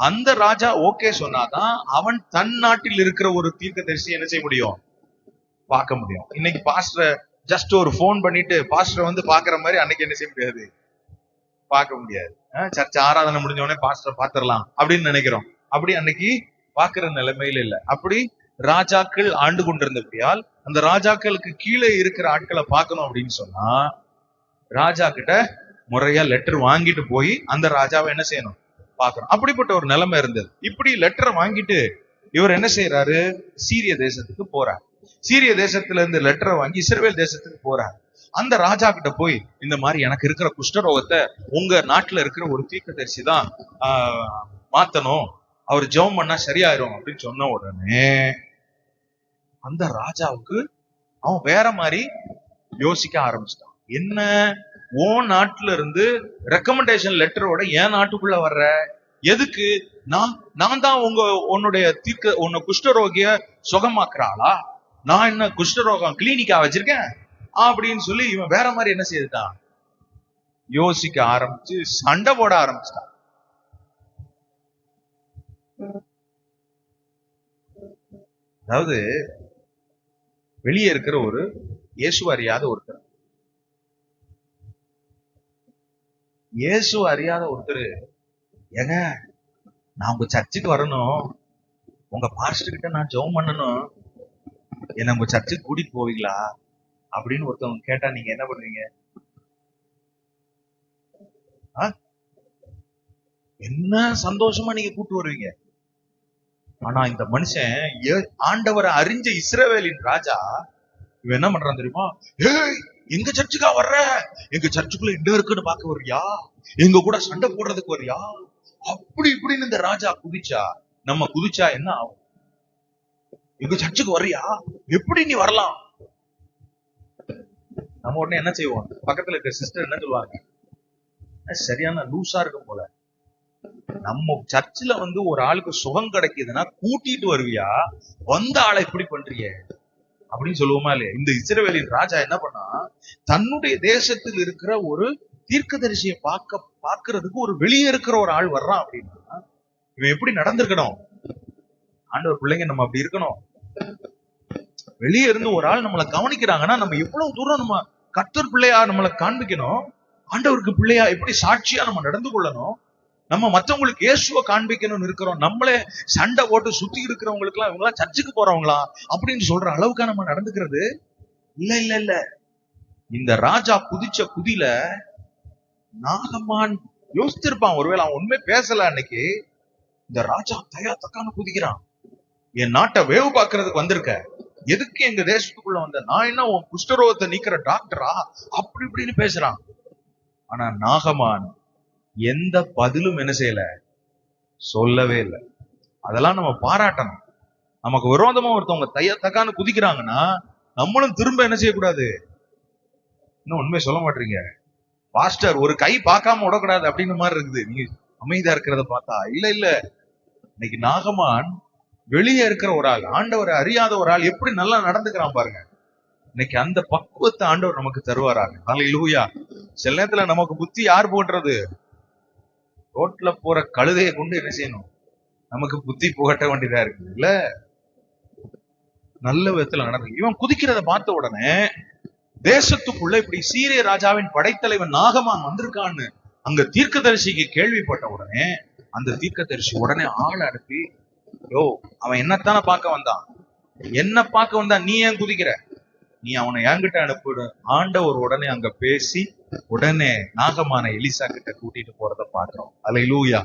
அந்த ராஜா ஓகே சொன்னாதான் அவன் தன் நாட்டில் இருக்கிற ஒரு தீர்க்கதரிசி என்ன செய்ய முடியும், பார்க்க முடியும். இன்னைக்கு பாஸ்டர் ஜஸ்ட் ஒரு போன் பண்ணிட்டு பாஸ்டர் வந்து பாக்குற மாதிரி அன்னைக்கு என்ன செய்ய முடியாது, பார்க்க முடியாது. சர்ச்சை ஆராதனை முடிஞ்ச உடனே பாஸ்டர் பாத்திரலாம் அப்படின்னு நினைக்கிறோம். அப்படி அன்னைக்கு பாக்குற நிலைமையில இல்ல. அப்படி ராஜாக்கள் ஆண்டு கொண்டிருந்தபடியால் அந்த ராஜாக்களுக்கு கீழே இருக்கிற ஆட்களை பார்க்கணும் அப்படின்னு சொன்னா ராஜா கிட்ட முறையா லெட்டர் வாங்கிட்டு போய் அந்த ராஜாவை என்ன செய்யணும் பாக்கணும். அப்படிப்பட்ட ஒரு நிலைமை இருந்தது. இப்படி லெட்டரை வாங்கிட்டு இவர் என்ன செய்யறாரு, சீரிய தேசத்துக்கு போறார். சீரிய தேசத்துல இருந்து லெட்டரை வாங்கி இஸ்ரவேல் தேசத்துக்கு போறார். அந்த ராஜா கிட்ட போய், இந்த மாதிரி எனக்கு இருக்கிற குஷ்டரோகத்தை உங்க நாட்டுல இருக்கிற ஒரு தீர்க்கதரிசி தான் மாத்தணும், அவர் ஜெபம் பண்ணா சரியாயிரும் அப்படின்னு சொன்ன உடனே அந்த ராஜாவுக்கு அவன் வேற மாதிரி யோசிக்க ஆரம்பிச்சிட்டான். என்ன, ஓ நாட்டுல இருந்து ரெக்கமெண்டேஷன் லெட்டரோட என் நாட்டுக்குள்ள வர்ற எதுக்கு? நான் தான் உன்னுடைய உன்னை குஷ்டரோகிய சுகமாக்குறாளா? நான் என்ன குஷ்டரோகம் கிளினிக்கா வச்சிருக்கேன் அப்படின்னு சொல்லி இவன் வேற மாதிரி என்ன செய்துட்டான், யோசிக்க ஆரம்பிச்சு சண்டை போட ஆரம்பிச்சிட்டான். அதாவது வெளியே இருக்கிற ஒரு இயேசு அறியாத ஒருத்தர், இயேசு அறியாத ஒருத்தர், ஏங்க நான் உங்க சர்ச்சுக்கு வரணும், உங்க பாஸ்டர் கிட்ட நான் ஜெபம் பண்ணணும், என்ன உங்க சர்ச்சுக்கு கூட்டிட்டு போவீங்களா அப்படின்னு ஒருத்தவங்க கேட்டா நீங்க என்ன பண்ணுவீங்க? என்ன சந்தோஷமா நீங்க கூட்டு வருவீங்க. ஆனா இந்த மனுஷன் ஆண்டவரை அறிஞ்ச இஸ்ரவேலின் ராஜா இவன் என்ன பண்றான் தெரியுமா? ஏய், எங்க சர்ச்சுக்கா வர்ற, எங்க சர்ச்சுக்குள்ள என்ன இருக்குன்னு பாக்க வர்றியா, எங்க கூட சண்டை போடுறதுக்கு வர்றியா, அப்படி இப்படின்னு இந்த ராஜா குதிச்சா, நம்ம குதிச்சா என்ன ஆகும்? எங்க சர்ச்சுக்கு வர்றியா, எப்படி நீ வரலாம்? நம்ம உடனே என்ன செய்வோம், பக்கத்துல இருக்க சிஸ்டர் என்ன சொல்லுவாங்க, சரியான லூசா இருக்கும் போல, நம்ம சர்ச்சில் ஒரு ஆளுக்கு சுகம் கிடைக்குதுன்னா கூட்டிட்டு வருவியா, வந்த ஆளை இப்படி பண்றிய அப்படின்னு சொல்லுவோமா இல்லையா? இந்த இஸ்ரவேலின் ராஜா என்ன பண்ணா, தன்னுடைய தேசத்தில் இருக்கிற ஒரு தீர்க்கதரிசியை பாக்குறதுக்கு ஒரு வெளியே இருக்கிற ஒரு ஆள் வர்றான் அப்படின்னா இவன் எப்படி நடந்திருக்கணும்? ஆண்டவர் பிள்ளைங்க நம்ம அப்படி இருக்கணும். வெளியே இருந்து ஒரு ஆள் நம்மளை கவனிக்கிறாங்கன்னா நம்ம எவ்வளவு தூரம் நம்ம கர்த்தர் பிள்ளையா நம்மளை காண்பிக்கணும், ஆண்டவருக்கு பிள்ளையா எப்படி சாட்சியா நம்ம நடந்து கொள்ளணும், நம்ம மற்றவங்களுக்கு இயேசுவை காண்பிக்கணும்னு இருக்கிறோம். நம்மளே சண்டை போட்டு சுத்தி இருக்கிறவங்களுக்கு எல்லாம் இவங்க எல்லாம் சர்ச்சுக்கு போறவங்களா அப்படின்னு சொல்ற அளவுக்கா நம்ம நடந்துக்கிறது இல்ல இல்ல இல்ல. இந்த ராஜா குதிச்ச குதியில நாகமான் யோசிச்சிருப்பான், ஒருவேளை அவன் உண்மை பேசல அன்னைக்கு. இந்த ராஜா தக்கான்னு குதிக்கிறான், என் நாட்டை வேவு பார்க்கறதுக்கு வந்திருக்க, எதுக்கு எங்க தேசத்துக்குள்ள வந்த, நான் என்ன உன் குஷ்டரோகத்தை நீக்கிற டாக்டரா அப்படி இப்படின்னு பேசுறான். ஆனா நாகமான் எந்த பதிலும் என்ன செய்யல, சொல்லவே இல்லை. அதெல்லாம் நம்ம பாராட்டணும். நமக்கு விரோதமா ஒருத்தவங்க தக்கான்னு குதிக்கிறாங்கன்னா நம்மளும் திரும்ப என்ன செய்யக்கூடாது. இன்னும் உண்மை சொல்ல மாட்டீங்க பாஸ்டர், ஒரு கை பார்க்காம விடக்கூடாது அப்படின்னு மாதிரி இருக்குது. நீங்க அமைதியா இருக்கிறத பார்த்தா இல்ல இல்ல. இன்னைக்கு நாகமான் வெளியே இருக்கிற ஒரு ஆள், ஆண்டவரை அறியாத ஒரு ஆள் எப்படி நல்லா நடந்துக்கிறான் பாருங்க. இன்னைக்கு அந்த பக்குவத்தை ஆண்டவர் நமக்கு தருவாராங்க. அல்லேலூயா. சில நேரத்துல நமக்கு புத்தி யார் போடுறது, ரோட்ல போற கழுதையை கொண்டு என்ன செய்யணும், நமக்கு புத்தி புகட்ட வேண்டியதா இருக்கு இல்ல. நல்ல விதத்துல நடந்து இவன் குதிக்கிறத பார்த்த உடனே தேசத்துக்குள்ள இப்படி சீரிய ராஜாவின் படைத்தலைவன் நாகமான் வந்திருக்கான்னு அங்க தீர்க்கதரிசிக்கு கேள்விப்பட்ட உடனே அந்த தீர்க்கதரிசி உடனே ஆள் அனுப்பி, யோ அவன் என்னத்தானே பார்க்க வந்தான், என்ன பார்க்க வந்தான், நீ ஏன் குதிக்கிற, நீ அவனை என்கிட்ட அனுப்பிடு. ஆண்டவர் உடனே அங்க பேசி உடனே நாகமான எலிசா கிட்ட கூட்டிட்டு போறத பாக்குறோம். அல்லேலூயா.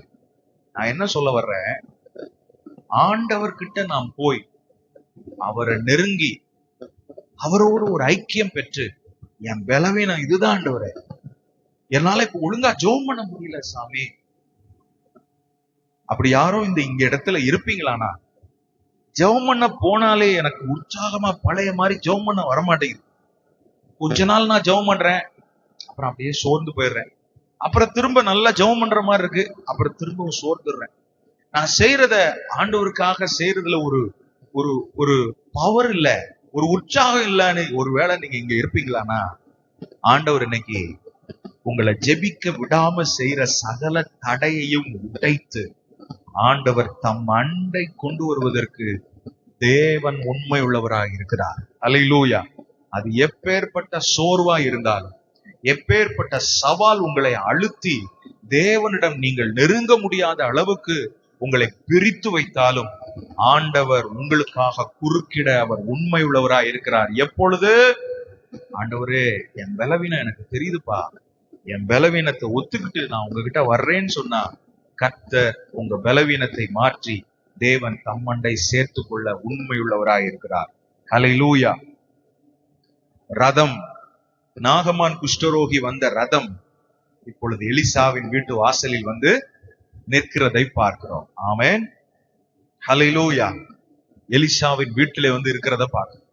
நான் என்ன சொல்ல வர்றேன், ஆண்டவர்கிட்ட நாம் போய் அவரை நெருங்கி அவரோடு ஒரு ஐக்கியம் பெற்று, என் பலவீனம் இதுதான் ஆண்டவரே, என்னால இப்ப ஒழுங்கா ஜெபம் பண்ண முடியல சாமி, அப்படி யாரும் இங்க இடத்துல இருப்பீங்களானா, ஜெபம் பண்ண போனாலே எனக்கு உற்சாகமா பழைய மாதிரி ஜெபம் பண்ண வரமாட்டேங்குது. கொஞ்ச நாள் நான் ஜெபம் பண்றேன், அப்புறம் அப்படியே சோர்ந்து போயிடுறேன், அப்புறம் திரும்ப நல்லா ஜெபம் பண்ற மாதிரி இருக்கு, அப்புறம் திரும்பவும் சோர்ந்துடுறேன். நான் செய்யறத ஆண்டவருக்காக செய்யறதுல ஒரு ஒரு ஒரு பவர் இல்ல, ஒரு உற்சாகம் இல்லன்னு ஒருவேளை நீங்க இங்க இருப்பீங்களானா, ஆண்டவர் இன்னைக்கு உங்களை ஜெபிக்க விடாம செய்யற சகல தடையையும் உடைத்து ஆண்டவர் தம் அண்டை கொண்டு வருவதற்கு தேவன் உண்மை உள்ளவராக இருக்கிறார். அல்லேலூயா. அது எப்பேற்பட்ட சோர்வா இருந்தாலும், எப்பேற்பட்ட சவால் உங்களை அழுத்தி தேவனிடம் நீங்கள் நெருங்க முடியாத அளவுக்கு உங்களை பிரித்து வைத்தாலும் ஆண்டவர் உங்களுக்காக குறுக்கிட அவர் உண்மை உள்ளவராய் இருக்கிறார். எப்பொழுது, ஆண்டவரே என் பலவீனம் எனக்கு தெரியுதுப்பா, என் பலவீனத்தை ஒத்துக்கிட்டு நான் உங்ககிட்ட வர்றேன்னு சொன்னா கர்த்தர் உங்க பலவீனத்தை மாற்றி தேவன் தம்மண்டை சேர்த்து கொள்ள உண்மையுள்ளவராய் இருக்கிறார். ஹல்லேலூயா. ரதம், நாகமான் குஷ்டரோகி வந்த ரதம் இப்பொழுது எலிசாவின் வீட்டு வாசலில் வந்து நிற்கிறதை பார்க்கிறோம். ஆமென். ஹல்லேலூயா. எலிசாவின் வீட்டிலே வந்து இருக்கிறத பார்க்கிறோம்.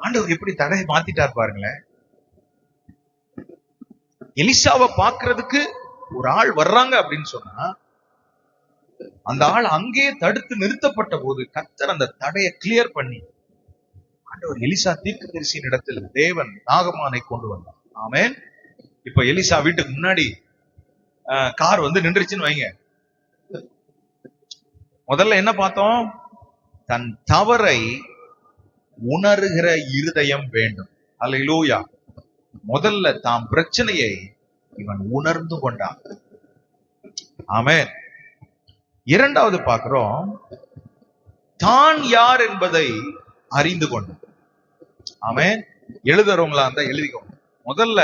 ஆண்டவர் எப்படி தடையை மாத்திட்டார் பாருங்களேன். எலிசாவை பார்க்கிறதுக்கு ஒரு ஆள் வர்றாங்க அப்படின்னு சொன்னா அந்த ஆள் அங்கே தடுத்து நிறுத்தப்பட்ட போது கர்த்தர் அந்த தடையை கிளியர் பண்ணி ஆண்டவர் எலிசா தீர்க்கதரிசியின் இடத்தில் தேவன் நாகமானை கொண்டு வந்தார். ஆமென். இப்ப எலிசா வீட்டுக்கு முன்னாடி கார் வந்து நின்றுச்சுன்னு வைங்க. முதல்ல என்ன பார்த்தோம்? தன் தவறை உணர்கிற இருதயம் வேண்டும். அல்லேலூயா. முதல்ல தாம் பிரச்சனையை இவன் உணர்ந்து கொண்டான். ஆமென். இரண்டாவது பார்க்கிறோம், தான் யார் என்பதை அறிந்து கொண்டான். ஆமென். எழுதுறவங்களா இருந்தா எழுதிக்கோங்க. முதல்ல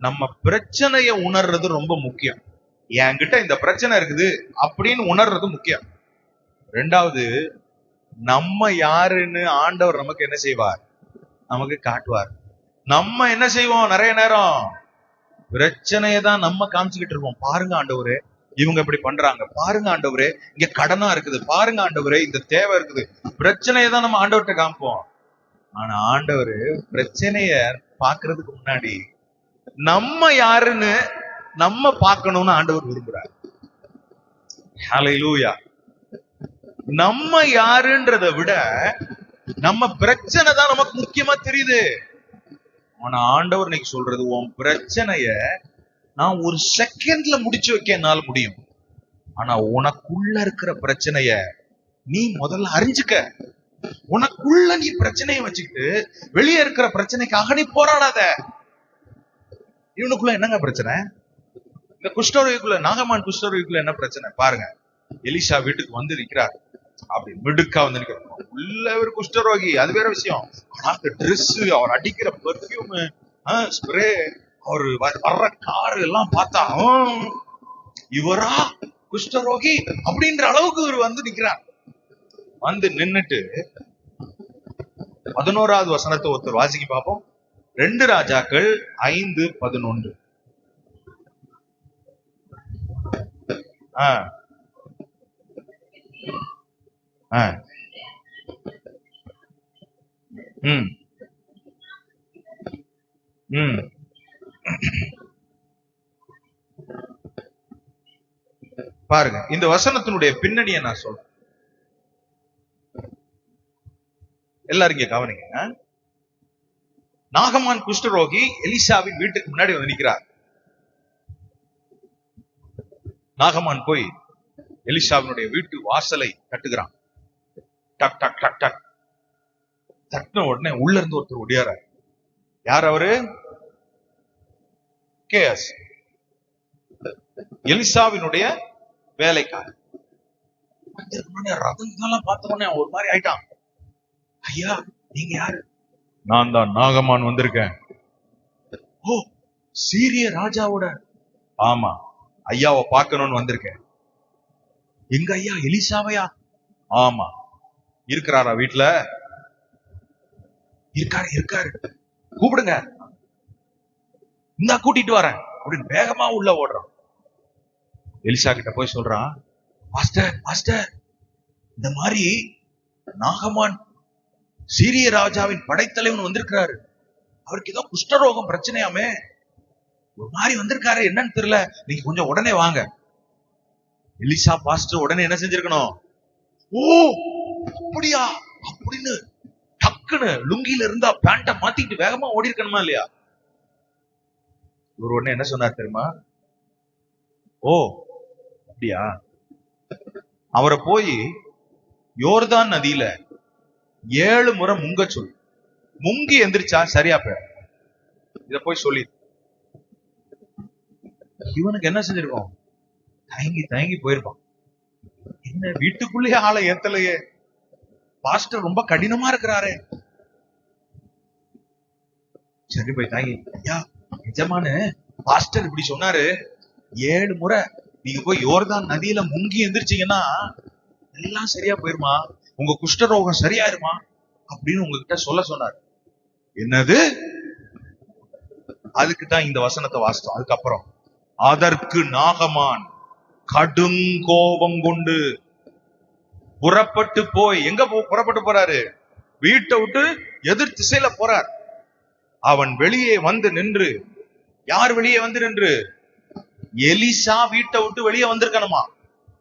நம்ம பிரச்சனையை உணர்றது ரொம்ப முக்கியம். என்கிட்ட இந்த பிரச்சனை இருக்குது அப்படின்னு உணர்றது முக்கியம். ரெண்டாவது, நம்ம யாருன்னு ஆண்டவர் நமக்கு என்ன செய்வார்? நமக்கு காட்டுவார். நம்ம என்ன செய்வோம்? நிறைய நேரம் பிரச்சனையை தான் நம்ம காமிச்சுக்கிட்டு இருப்போம். பாருங்க ஆண்டவரே, இவங்க இப்படி பண்றாங்க, பாருங்க ஆண்டவரே, இங்க கடனா இருக்குது, பாருங்க ஆண்டவரே, இந்த தேவை இருக்குது. பிரச்சனையை தான் நம்ம ஆண்டவர்கிட்ட காமிப்போம். ஆனா ஆண்டவர் பிரச்சனைய பாக்குறதுக்கு முன்னாடி நம்ம யாருன்னு நம்ம பார்க்கணும்னு ஆண்டவர் விரும்புறார். ஹல்லேலூயா. நம்ம யாருன்றதை விட நம்ம பிரச்சனை தான் நமக்கு முக்கியமா தெரியுது. ஆனா ஆண்டவர் இன்னைக்கு சொல்றது, உன் பிரச்சனைய நான் ஒரு செகண்ட்ல முடிச்சு வைக்க என்னால முடியும். ஆனா உனக்குள்ள இருக்கிற பிரச்சனைய நீ முதல்ல அறிஞ்சுக்க. உனக்குள்ள நீ பிரச்சனையை வச்சுக்கிட்டு வெளியே இருக்கிற பிரச்சனைக்காக நீ போராடாத. இவனுக்குள்ள என்னங்க பிரச்சனை? இந்த குஷ்டரோகிக்குள்ள, நாகமான் குஷ்டரோகிக்குள்ள என்ன பிரச்சனை பாருங்க. எலிசா வீட்டுக்கு வந்து நிற்கிறார். அப்படி மிடுக்கா வந்து நிற்கிறார். உள்ள ஒரு குஷ்டரோகி, அது வேற விஷயம். ஆனா அந்த ட்ரெஸ், அவர் அடிக்கிற பெர்ஃபியூம், ஸ்ப்ரே, அவர் வர்ற காரு எல்லாம் பார்த்தா இவரா குஷ்டரோகி அப்படின்ற அளவுக்கு இவர் வந்து நிக்கிறார். வந்து நின்னுட்டு 11வது வசனத்தை ஒருத்தர் வாசிக்க பார்ப்போம். 2 ராஜாக்கள் 5:11. பாருங்க, இந்த வசனத்தினுடைய பின்னணியை நான் சொல்றேன். எல்லாரும் இங்க கவனிங்க. நாகமான் குஷ்டரோகி எலிசாவின் வீட்டுக்கு முன்னாடி வந்து நிற்கிறார். நாகமான் போய் எலிசாவினுடைய வீட்டு வாசலை தட்டுகிறான். டக் டக் டக் டக். தட்டின உடனே உள்ள இருந்து ஒருத்தர் ஒடியாரார். யார் அவரு? கேஸ், எலிசாவினுடைய வேலைக்காரர். ரதம் பார்த்தவொடனே ஒரு மாதிரி ஆயிட்டான். ஐயா, நீங்க யாரு? நான் தான் நாகமான் வந்திருக்கேன். ஓ, சீரிய ராஜாவோட? ஆமா, ஐயாவை பார்க்கணும்னு வந்திருக்கேன். எங்க ஐயா? எலிசாவையா? ஆமா. இருக்கிறாரா வீட்டுல? இருக்காரு. கூப்பிடுங்க, இந்தா கூட்டிட்டு வரேன் அப்படின்னு வேகமா உள்ள ஓடுறான். எலிசா கிட்ட போய் சொல்றான், மாஸ்டர், இந்த மாதிரி நாகமான் சீரிய ராஜாவின் படைத்தலைவன் வந்திருக்கிறாரு. அவருக்கு ஏதோ குஷ்டரோகம் பிரச்சனையாமே, ஒரு மாதிரி வந்திருக்காரு, என்னன்னு தெரியல, நீங்க கொஞ்சம் உடனே வாங்க. எலிசா பாஸ்டர் உடனே என்ன செஞ்சிருக்கணும்? ஓ அப்படியா அப்படின்னு டக்குன்னு லுங்கில இருந்தா பேண்ட மாத்திட்டு வேகமா ஓடி இருக்கணுமா இல்லையா? இவர் உடனே என்ன சொன்னார் தெரியுமா? ஓ அப்படியா, அவரை போய் யோர்தான் நதியில 7 முறை முங்க சொல்லு. முங்கி எந்திரிச்சா சரியா போயிடும். இத போய் சொல்லி. இவனுக்கு என்ன செஞ்சிருக்கோம்? தயங்கி போயிருப்பான். என்ன வீட்டுக்குள்ளேயே ஆளை ஏத்தலையே, பாஸ்டர் ரொம்ப கடினமா இருக்கிறாரே. சரி போய் தாங்கி, ஐயா நிஜமானு பாஸ்டர் இப்படி சொன்னாரு, 7 முறை நீங்க போய் யோர்தான் நதியில முங்கி எந்திரிச்சீங்கன்னா எல்லாம் சரியா போயிருமா, உங்க குஷ்டரோகம் சரியாயிருமா அப்படின்னு உங்ககிட்ட சொல்ல சொன்னார். என்னது? அதுக்கு தான் இந்த வசனத்தை வாசித்தோம். அதுக்கப்புறம் அதற்கு நாகமான் கடும் கோபம் கொண்டு புறப்பட்டு போய், எங்க புறப்பட்டு போறாரு? வீட்டை விட்டு எதிர் திசையில போறார். அவன் வெளியே வந்து நின்று, யார் வெளியே வந்து நின்று? எலிசா வீட்டை விட்டு வெளியே வந்திருக்கணுமா.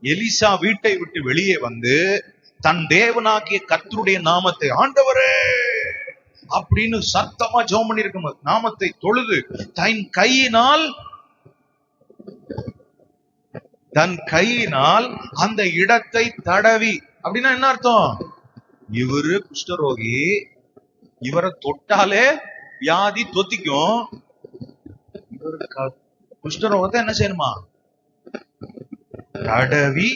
எலிசா வீட்டை விட்டு வெளியே வந்து தன் தேவனாகிய கர்த்தருடைய நாமத்தை, ஆண்டவரே அப்படின்னு சத்தமா ஜெபம் பண்ணிருக்க, நாமத்தை தொழுது தன் கையினால் அந்த இடத்தை தடவி. அப்படின்னா என்ன அர்த்தம்? இவரு குஷ்டரோகி, இவரை தொட்டாலே வியாதி தொத்திக்கும். இவரு குஷ்டரோகத்தை என்ன செய்யணுமா? தடவி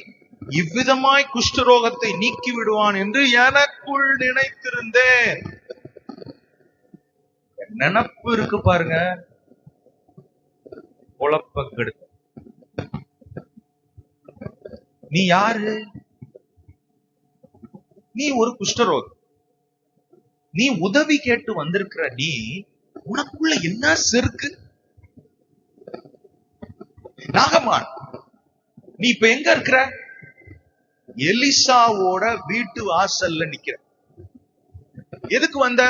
இவ்விதமாய் குஷ்டரோகத்தை நீக்கி விடுவான் என்று எனக்குள் நினைத்திருந்தேன். நினப்பு இருக்கு பாருங்க, குழப்ப கெடுக்க. நீ யாரு? நீ ஒரு குஷ்டரோகி. நீ உதவி கேட்டு வந்திருக்கிற நீ, உனக்குள்ள என்ன செருக்கு? நாகமான், நீ இப்ப எங்க இருக்கிற? எலிசாவோட வீட்டு வாசல்ல நிக்கிற. எதுக்கு வந்த?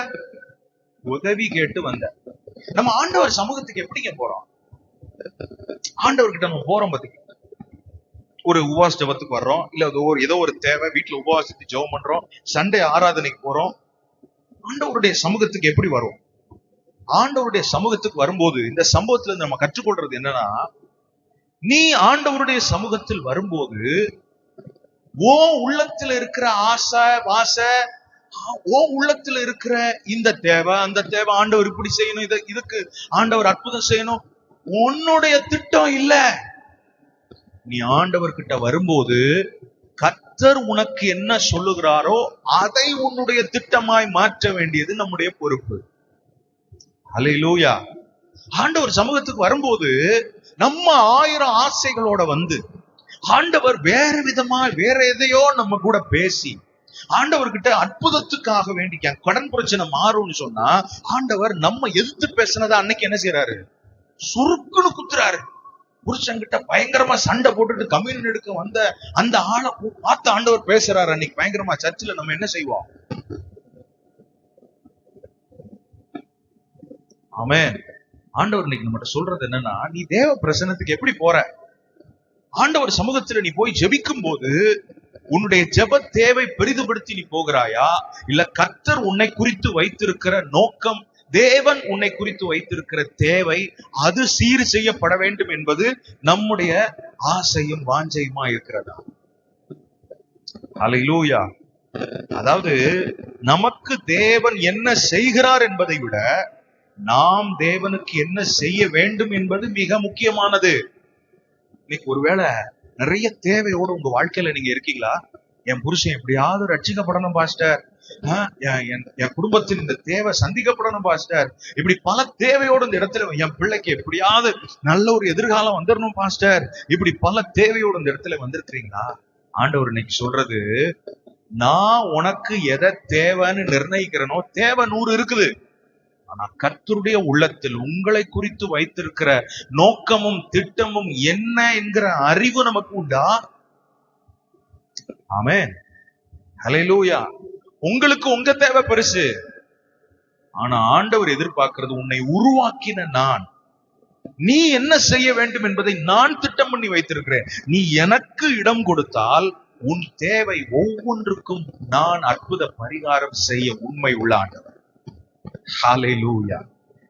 உதவி கேட்டு வந்த. நம்ம ஆண்டவர் சமூகத்துக்கு எப்படிங்க போறோம்? ஆண்டவர்கிட்ட நம்ம போறோம் பாத்தீங்க, ஒரு உபவாச ஜபத்துக்கு வர்றோம், இல்ல ஏதோ ஒரு தேவை, வீட்டுல உபவாசத்துக்கு ஜெபம் பண்றோம், சண்டே ஆராதனைக்கு போறோம். ஆண்டவருடைய சமூகத்துக்கு எப்படி வரும்? ஆண்டவருடைய சமூகத்துக்கு வரும்போது இந்த சம்பவத்துல இருந்து நம்ம கற்றுக்கொள்றது என்னன்னா, நீ ஆண்டவருடைய சமூகத்தில் வரும்போது ஓ உள்ளத்துல இருக்கிற ஆசை வாசை, ஓ உள்ளத்துல இருக்கிற இந்த தேவை அந்த தேவை, ஆண்டவர் இப்படி செய்யணும், இதுக்கு ஆண்டவர் அற்புதம் செய்யணும், உன்னுடைய திட்டம் இல்ல. நீ ஆண்டவர்கிட்ட வரும்போது கர்த்தர் உனக்கு என்ன சொல்லுகிறாரோ அதை உன்னுடைய திட்டமாய் மாற்ற வேண்டியது நம்முடைய பொறுப்பு. ஹல்லேலூயா. ஆண்டவர் சமூகத்துக்கு வரும்போது நம்ம 1000 ஆசைகளோட வந்து, ஆண்டவர் வேற விதமா வேற எதையோ நம்ம கூட பேசி, ஆண்டவர்கிட்ட அற்புதத்துக்காக வேண்டிக்க கடன் பிரச்சனை மாறும்னு சொன்னா, ஆண்டவர் நம்ம எதிர்த்து பேசினதா அன்னைக்கு என்ன செய்யறாரு? சுருக்குன்னு குத்துறாரு. புருஷன்கிட்ட பயங்கரமா சண்டை போட்டுட்டு கம்யூனியன் எடுக்க வந்த அந்த ஆளை பார்த்து ஆண்டவர் பேசுறாரு அன்னைக்கு பயங்கரமா. சர்ச்சில் நம்ம என்ன செய்வோம்? ஆமென். ஆண்டவர் இன்னைக்கு நம்மகிட்ட சொல்றது என்னன்னா, நீ தேவ பிரசன்னத்துக்கு எப்படி போற? ஆண்டவர் சமூகத்துல நீ போய் ஜெபிக்கும் போது உன்னுடைய ஜெப தேவை பெரிதுபடுத்தி நீ போகிறாயா, இல்ல கர்த்தர் உன்னை குறித்து வைத்திருக்கிற நோக்கம், தேவன் உன்னை குறித்து வைத்திருக்கிற தேவை, அது சீர் செய்யப்பட வேண்டும் என்பது நம்முடைய ஆசையும் வாஞ்சையுமா இருக்கிறதா? ஹல்லேலூயா. அதாவது நமக்கு தேவன் என்ன செய்கிறார் என்பதை விட நாம் தேவனுக்கு என்ன செய்ய வேண்டும் என்பது மிக முக்கியமானது. இன்னைக்கு ஒருவேளை நிறைய தேவையோடு உங்க வாழ்க்கையில நீங்க இருக்கீங்களா? என் புருஷன் எப்படியாவது ரட்சிக்கப்படணும் பாஸ்டர், என் குடும்பத்தில் இந்த தேவை சந்திக்கப்படணும் பாஸ்டர், இப்படி பல தேவையோடு இந்த இடத்துல, என் பிள்ளைக்கு எப்படியாவது நல்ல ஒரு எதிர்காலம் வந்துடணும் பாஸ்டர், இப்படி பல தேவையோடு இந்த இடத்துல வந்திருக்கிறீங்களா? ஆண்டவர் இன்னைக்கு சொல்றது, நான் உனக்கு எதை தேவைன்னு நிர்ணயிக்கிறனோ தேவை 100 இருக்குது. ஆனா கர்த்தருடைய உள்ளத்தில் உங்களை குறித்து வைத்திருக்கிற நோக்கமும் திட்டமும் என்ன என்கிற அறிவு நமக்கு உண்டா? ஆமென். ஹல்லேலூயா. உங்களுக்கு உங்க தேவை பெருசு. ஆனா ஆண்டவர் எதிர்பார்க்கிறது, உன்னை உருவாக்கின நான், நீ என்ன செய்ய வேண்டும் என்பதை நான் திட்டம் பண்ணி வைத்திருக்கிறேன். நீ எனக்கு இடம் கொடுத்தால் உன் தேவை ஒவ்வொன்றுக்கும் நான் அற்புத பரிகாரம் செய்ய உண்மை உள்ள ஆண்டவர். ஹல்லேலூயா.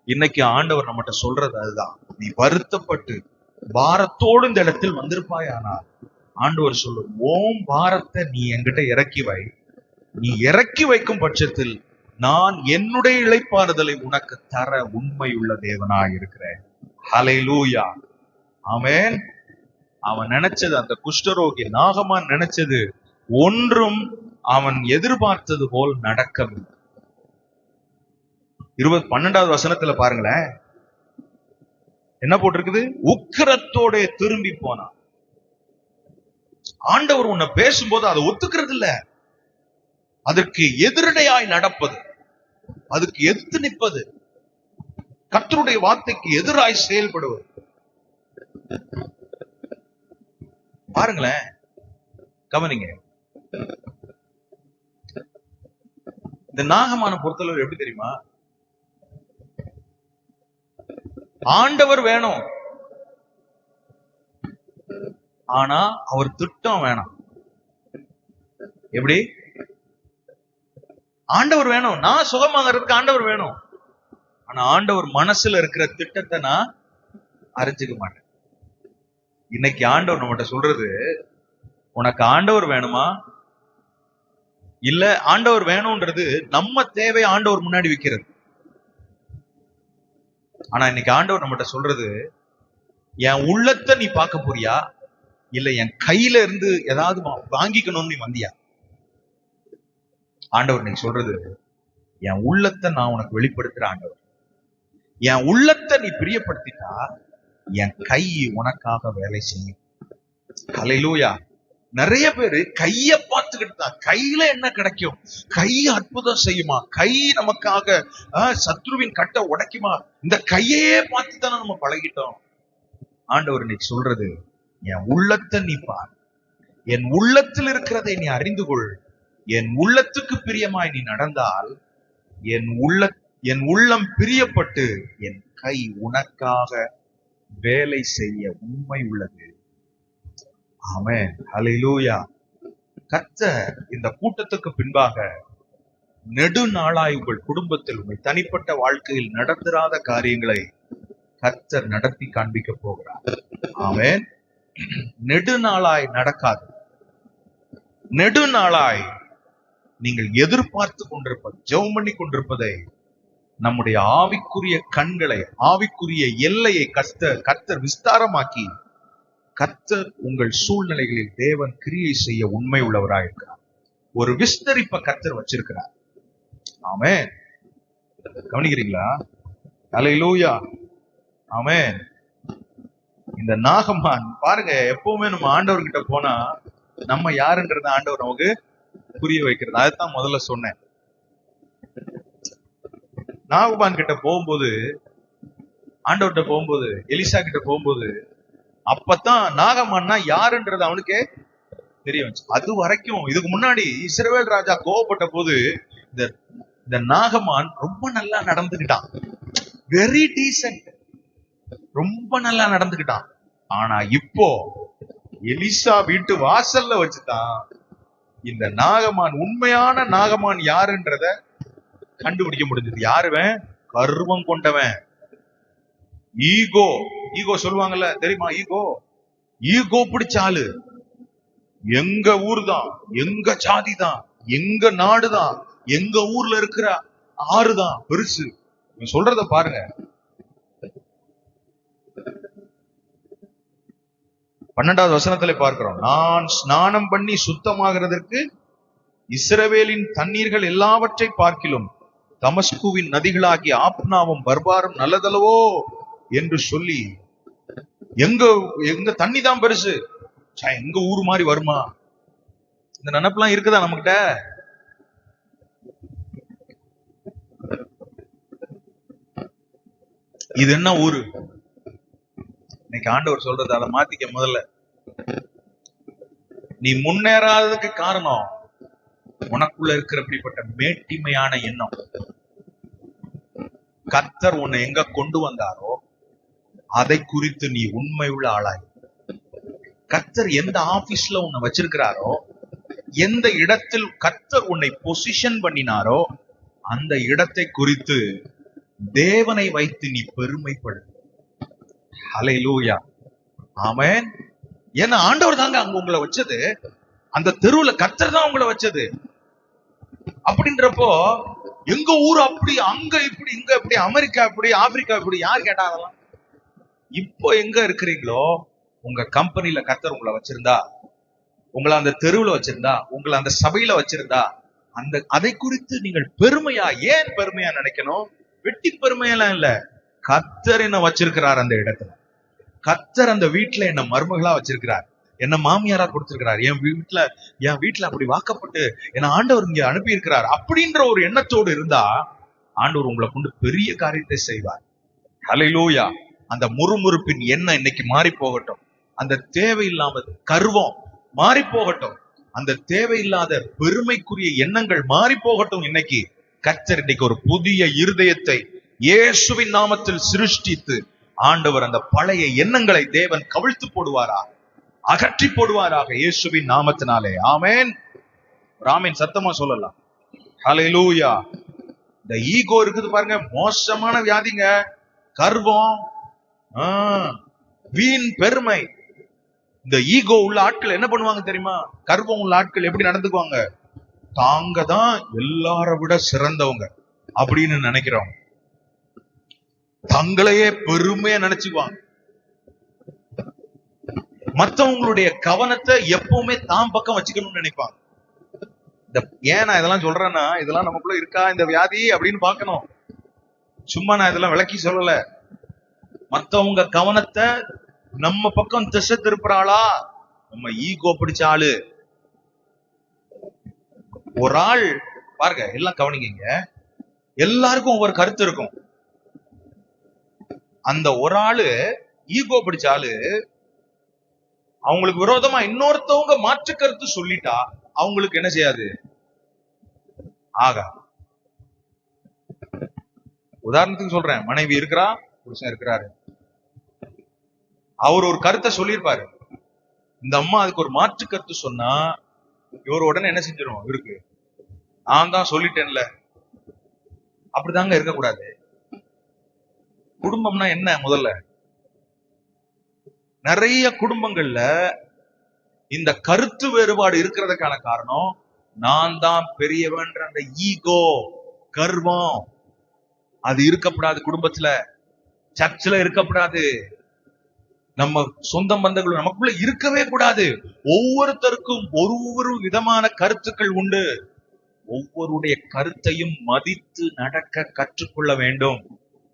இன்னைக்கு ஆண்டவர் நம்மகிட்ட சொல்றது அதுதான். நீ வருத்தப்பட்டு பாரத்தோடு இந்த இடத்தில் வந்திருப்பாயானால் ஆண்டவர் சொல்லும், ஓம் பாரத்தை நீ என்கிட்ட இறக்கி வை. நீ இறக்கி வைக்கும் பட்சத்தில் நான் என்னுடைய இளைப்பாறுதலை உனக்கு தர உண்மையுள்ள தேவனாய் இருக்கிறேன். ஹல்லேலூயா. ஆமென். அவன் நினைச்சது, அந்த குஷ்டரோகி நாகமான் நினைச்சது ஒன்றும் அவன் எதிர்பார்த்தது போல் நடக்கவில்லை. 12வது வசனத்துல பாருங்களேன், என்ன போட்டிருக்குது? உக்கிரத்தோட திரும்பி போனான். ஆண்டவர் உன்னை பேசும்போது அதை ஒத்துக்கிறது இல்ல, அதற்கு எதிரடையாய் நடப்பது, அதுக்கு எதிர்த்து நிற்பது, கர்த்தருடைய வார்த்தைக்கு எதிராய் செயல்படுவது. பாருங்களேன், கவனிங்க. இந்த நாகமான பொறுத்தளவு எப்படி தெரியுமா? ஆண்டவர் வேணும், ஆனா அவர் திட்டம் வேணாம். எப்படி? ஆண்டவர் வேணும், நான் சுகமாகறதுக்கு ஆண்டவர் வேணும், ஆனா ஆண்டவர் மனசுல இருக்கிற திட்டத்தை நான் அறிஞ்சுக்க மாட்டேன். இன்னைக்கு ஆண்டவர் நம்மகிட்ட சொல்றது, உனக்கு ஆண்டவர் வேணுமா? இல்ல ஆண்டவர் வேணும்ன்றது நம்ம தேவை ஆண்டவர் முன்னாடி வைக்கிறது. ஆனா இன்னைக்கு ஆண்டவர் நம்மகிட்ட சொல்றது, என் உள்ளத்தை நீ பார்க்க போறியா, இல்ல என் கையில இருந்து ஏதாவது வாங்கிக்கணும்னு நீ வந்தியா? ஆண்டவர் நீ சொல்றது, என் உள்ளத்தை நான் உனக்கு வெளிப்படுத்துற ஆண்டவர். என் உள்ளத்தை நீ பிரியப்படுத்திட்டா என் கை உனக்காக வேலை செய்யும். ஹல்லேலூயா. நிறைய பேரு கைய பார்த்துக்கிட்டு தான், கையில என்ன கிடைக்கும், கை அற்புதம் செய்யுமா, கை நமக்காக சத்ருவின் கட்டை உடைக்குமா, இந்த கையே பார்த்து தானே நம்ம பழகிட்டோம். ஆண்டவர் இன்னைக்கு சொல்றது, என் உள்ளத்தை நீ பார், என் உள்ளத்தில் இருக்கிறதை நீ அறிந்து கொள், என் உள்ளத்துக்கு பிரியமாய் நீ நடந்தால் என் உள்ளம் பிரியப்பட்டு என் கை உனக்காக வேலை செய்ய உண்மை உள்ளது. ஆமென், ஹல்லேலூயா. கர்த்தர் இந்த கூட்டத்துக்கு பின்பாக நெடுநாளாய் உங்கள் குடும்பத்தில், உங்கள் தனிப்பட்ட வாழ்க்கையில் நடந்திராத காரியங்களை கர்த்தர் நடத்தி காண்பிக்க போகிறார். ஆமென். நெடுநாளாய் நடக்காது, நெடுநாளாய் நீங்கள் எதிர்பார்த்து கொண்டிருப்பது, ஜெபம் பண்ணி கொண்டிருப்பதை, நம்முடைய ஆவிக்குரிய கண்களை, ஆவிக்குரிய எல்லையை கர்த்தர் விஸ்தாரமாக்கி, கர்த்தர் உங்கள் சூழ்நிலைகளில் தேவன் கிரியை செய்ய உண்மை உள்ளவராயிருக்கிறார். ஒரு விஸ்தரிப்பை கர்த்தர் வச்சிருக்கிறார். ஆமென். கவனிக்கிறீங்களா? ஹல்லேலூயா. ஆமென். இந்த நாகமான் பாருங்க, எப்பவுமே நம்ம ஆண்டவர்கிட்ட போனா நம்ம யாருன்றத ஆண்டவர் நமக்கு புரிய வைக்கிறது. அதுதான் முதல்ல சொன்னேன். நாகமான் கிட்ட போகும்போது, ஆண்டவர்கிட்ட போகும்போது, எலிசா கிட்ட போகும்போது, அப்பதான் நாகமான்னா யாருன்றது அவனுக்கே தெரிய வந்துச்சு. அது வரைக்கும், இதுக்கு முன்னாடி இஸ்ரவேல் ராஜா கோவப்பட்ட போது இந்த நாகமான் ரொம்ப நல்லா நடந்துகிட்டான், வெரி டீசன்ட், ரொம்ப நல்லா நடந்துகிட்டான். ஆனா இப்போ எலிசா வீட்டு வாசல்ல வச்சுதான் இந்த நாகமான், உண்மையான நாகமான் யாருன்றத கண்டுபிடிக்க முடிஞ்சது. யாருவன்? கர்வம் கொண்டவன், ஈகோ. ஈகோ சொல்லுவாங்கல்ல, தெரியுமா? ஈகோ பிடிச்ச ஆளு. எங்க ஊர் தான், எங்க ஜாதி தான், எங்க நாடு தான், எங்க ஊர்ல இருக்கிற ஆறு தான் பெருசு. சொல்றத பாருங்க. 12வது வசனத்துல பார்க்கிறோம், நான் ஸ்நானம் பண்ணி சுத்தமாகிறதற்கு இஸ்ரவேலின் தண்ணீர்கள் எல்லாவற்றை பார்க்கிலும் தமஸ்குவின் நதிகளாகி ஆப்னாவும் பர்பாரும் நல்லதல்லவோ என்று சொல்லி, எங்க தண்ணி தான் பெருசு, எங்க ஊர் மாதிரி வருமா? இந்த நினைப்பெல்லாம் இருக்குதா நம்மகிட்ட? இது என்ன ஊரு? இன்னைக்கு ஆண்டவர் சொல்றது, அதை மாத்திக்க. முதல்ல நீ முன்னேறாததுக்கு காரணம் உனக்குள்ள இருக்கிற இப்படிப்பட்ட மேட்டிமையான எண்ணம். கர்த்தர் உன்னை எங்க கொண்டு வந்தாரோ அதை குறித்து நீ உண்மை உள்ள ஆளாய். கர்த்தர் எந்த ஆபீஸ்ல உன்னை வச்சிருக்கிறாரோ, எந்த இடத்தில் கர்த்தர் உன்னை பொசிஷன் பண்ணினாரோ அந்த இடத்தை குறித்து தேவனை வைத்து நீ பெருமைப்படு. ஹல்லேலூயா. ஆமென். ஏன்னா ஆண்டவர் தாங்க அங்க உங்களை வச்சது, அந்த தெருவுல கர்த்தர் தான் உங்களை வச்சது. அப்படின்றப்போ எங்க ஊர் அப்படி, அங்க இப்படி, இங்க இப்படி, அமெரிக்கா இப்படி, ஆப்பிரிக்கா இப்படி, யார் கேட்டா அதெல்லாம்? இப்போ எங்க இருக்கிறீங்களோ, உங்க கம்பெனில கர்த்தர் உங்களை வச்சிருந்தா, உங்களை அந்த தெருவுல வச்சிருந்தா, உங்களை அந்த சபையில வச்சிருந்தா, அதை குறித்து நீங்கள் பெருமையா, ஏன் பெருமையா நினைக்கணும்? வெட்டி பெருமையெல்லாம் இல்ல, கர்த்தர் என்ன வச்சிருக்கிறார் அந்த இடத்துல. கர்த்தர் அந்த வீட்டுல என்ன மருமகளா வச்சிருக்கிறார், என்ன மாமியாரா கொடுத்திருக்கிறார், என் வீட்டுல அப்படி வாக்கப்பட்டு என்ன ஆண்டவர் இங்க அனுப்பி இருக்கிறார் அப்படின்ற ஒரு எண்ணத்தோடு இருந்தா ஆண்டவர் உங்களை கொண்டு பெரிய காரியத்தை செய்வார். ஹல்லேலூயா. அந்த முறுமுறுப்பின் எண்ணம் இன்னைக்கு மாறி போகட்டும். அந்த தேவையில்லாத கர்வம் மாறி போகட்டும். அந்த தேவையில்லாத பெருமைக்குரிய எண்ணங்கள் மாறி போகட்டும். இன்னைக்கு கர்த்தர் இன்னைக்கு ஒரு புதிய இருதயத்தை இயேசுவின் நாமத்தில் சிருஷ்டித்து ஆண்டவர் அந்த பழைய எண்ணங்களை தேவன் கவிழ்த்து போடுவாராக, அகற்றி போடுவாராக இயேசுவின் நாமத்தினாலே. ஆமென். ஆமென். சத்தமா சொல்லலாம். ஹல்லேலூயா. இந்த ஈகோ இருக்குது பாருங்க, மோசமான வியாதிங்க. கர்வம், வீண் பெருமை. இந்த ஈகோ உள்ள ஆட்கள் என்ன பண்ணுவாங்க தெரியுமா? கர்வம் உள்ள ஆட்கள் எப்படி நடந்துக்குவாங்க? தாங்க தான் எல்லாரை விட சிறந்தவங்க அப்படின்னு நினைக்கிறவங்க, தங்களையே பெருமையா நினைச்சுக்குவாங்க. மற்றவங்களுடைய கவனத்தை எப்பவுமே தாம் பக்கம் வச்சுக்கணும்னு நினைப்பாங்க. ஏன் நான் இதெல்லாம் சொல்றேன்னா, இதெல்லாம் நமக்குள்ள இருக்கா இந்த வியாதி அப்படின்னு பார்க்கணும். சும்மா நான் இதெல்லாம் விளக்கி சொல்லல. மத்தவங்க கவனத்தை நம்ம பக்கம் திசை திருப்புறாளா நம்ம ஈகோ பிடிச்ச ஆளு. ஒரு ஆள் பாருங்க, எல்லாம் கவனிங்க, எல்லாருக்கும் ஒவ்வொரு கருத்து இருக்கும். அந்த ஒரு ஆளு ஈகோ பிடிச்ச ஆளு அவங்களுக்கு விரோதமா இன்னொருத்தவங்க மாற்று கருத்து சொல்லிட்டா அவங்களுக்கு என்ன செய்யாது, ஆகா. உதாரணத்துக்கு சொல்றேன், மனைவி இருக்கிறா, புருஷன் இருக்கிறாரு. அவர் ஒரு கருத்தை சொல்லியிருப்பாரு, இந்த அம்மா அதுக்கு ஒரு மாற்று கருத்து சொன்னா இவர் உடனே என்ன செஞ்சிடும், இருக்கு நான் தான் சொல்லிட்டேன்ல. அப்படிதாங்க இருக்கக்கூடாது. குடும்பம்னா என்ன? முதல்ல நிறைய குடும்பங்கள்ல இந்த கருத்து வேறுபாடு இருக்கிறதுக்கான காரணம் நான் தான் பெரியவன்ற அந்த ஈகோ, கர்வம். அது இருக்கப்படாது குடும்பத்துல, சர்ச்சில் இருக்கப்படாது, நம்ம சொந்த பந்தங்கள் நமக்குள்ள இருக்கவே கூடாது. ஒவ்வொருத்தருக்கும் ஒவ்வொரு விதமான கருத்துக்கள் உண்டு. ஒவ்வொருடைய கருத்தையும் மதித்து நடக்க கற்றுக்கொள்ள வேண்டும்.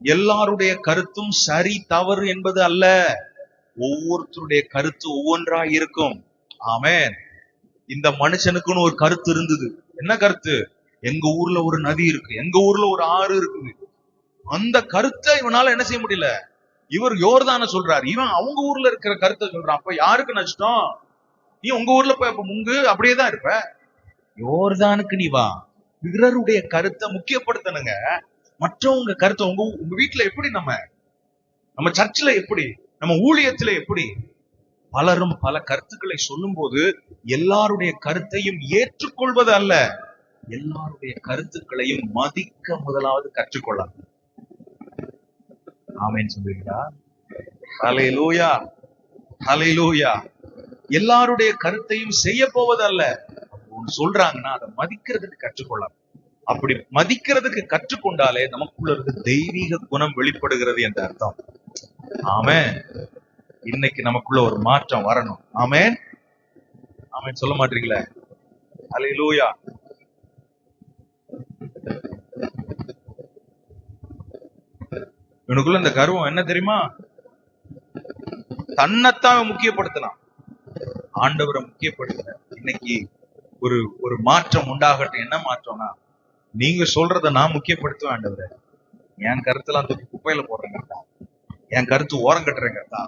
எல்லாருடைய கருத்தும் சரி தவறு என்பது அல்ல. ஒவ்வொருத்தருடைய கருத்து ஒவ்வொன்றாய் இருக்கும். ஆமென். இந்த மனுஷனுக்குன்னு ஒரு கருத்து இருந்தது. என்ன கருத்து? எங்க ஊர்ல ஒரு நதி இருக்கு, எங்க ஊர்ல ஒரு ஆறு இருக்குது. அந்த கருத்தை இவனால என்ன செய்ய முடியல. இவர் யோர்தான சொல்றாரு, இவன் அவங்க ஊர்ல இருக்கிற கருத்தை சொல்றான். அப்ப யாருக்கு நஷ்டம்? நீ உங்க ஊர்ல போய் அப்ப முங்கு, அப்படியேதான் இருப்ப. யோர்தானுக்கு நீ வா. பிறருடைய கருத்தை முக்கியப்படுத்தணுங்க. மற்றவங்க கருத்தை உங்க வீட்டுல எப்படி, நம்ம சர்ச்சில் எப்படி, நம்ம ஊழியத்துல எப்படி, பலரும் பல கருத்துக்களை சொல்லும் போது எல்லாருடைய கருத்தையும் ஏற்றுக்கொள்வது அல்ல, எல்லாருடைய கருத்துக்களையும் மதிக்க முதலாவது கற்றுக்கொள்ளலாம். ஆமென் சொல்றீங்களா? ஹல்லேலூயா, ஹல்லேலூயா. எல்லாருடைய கருத்தையும் செய்ய போவது அல்ல, சொல்றாங்கன்னா அதை மதிக்கிறதுக்கு கற்றுக்கொள்ளலாம். அப்படி மதிக்கிறதுக்கு கற்றுக்கொண்டாலே நமக்குள்ள இருந்து தெய்வீக குணம் வெளிப்படுகிறது என்ற அர்த்தம். ஆமென். இன்னைக்கு நமக்குள்ள ஒரு மாற்றம் வரணும். ஆமென், ஆமென் சொல்ல மாட்டீங்களே? ஹல்லேலூயா. இவனுக்குள்ள இந்த கர்வம் என்ன தெரியுமா? தன்னைத்தான் முக்கியப்படுத்தலாம், ஆண்டவரை முக்கியப்படுத்தல. இன்னைக்கு ஒரு மாற்றம் உண்டாகட்டும். என்ன மாற்றம்னா, நீங்க சொல்றத நான் முக்கியப்படுத்துவேன் ஆண்டவரை. என் கருத்தெல்லாம் தூக்கி குப்பையில போடுறேங்கத்தா, என் கருத்து ஓரம் கட்டுறேங்கத்தா.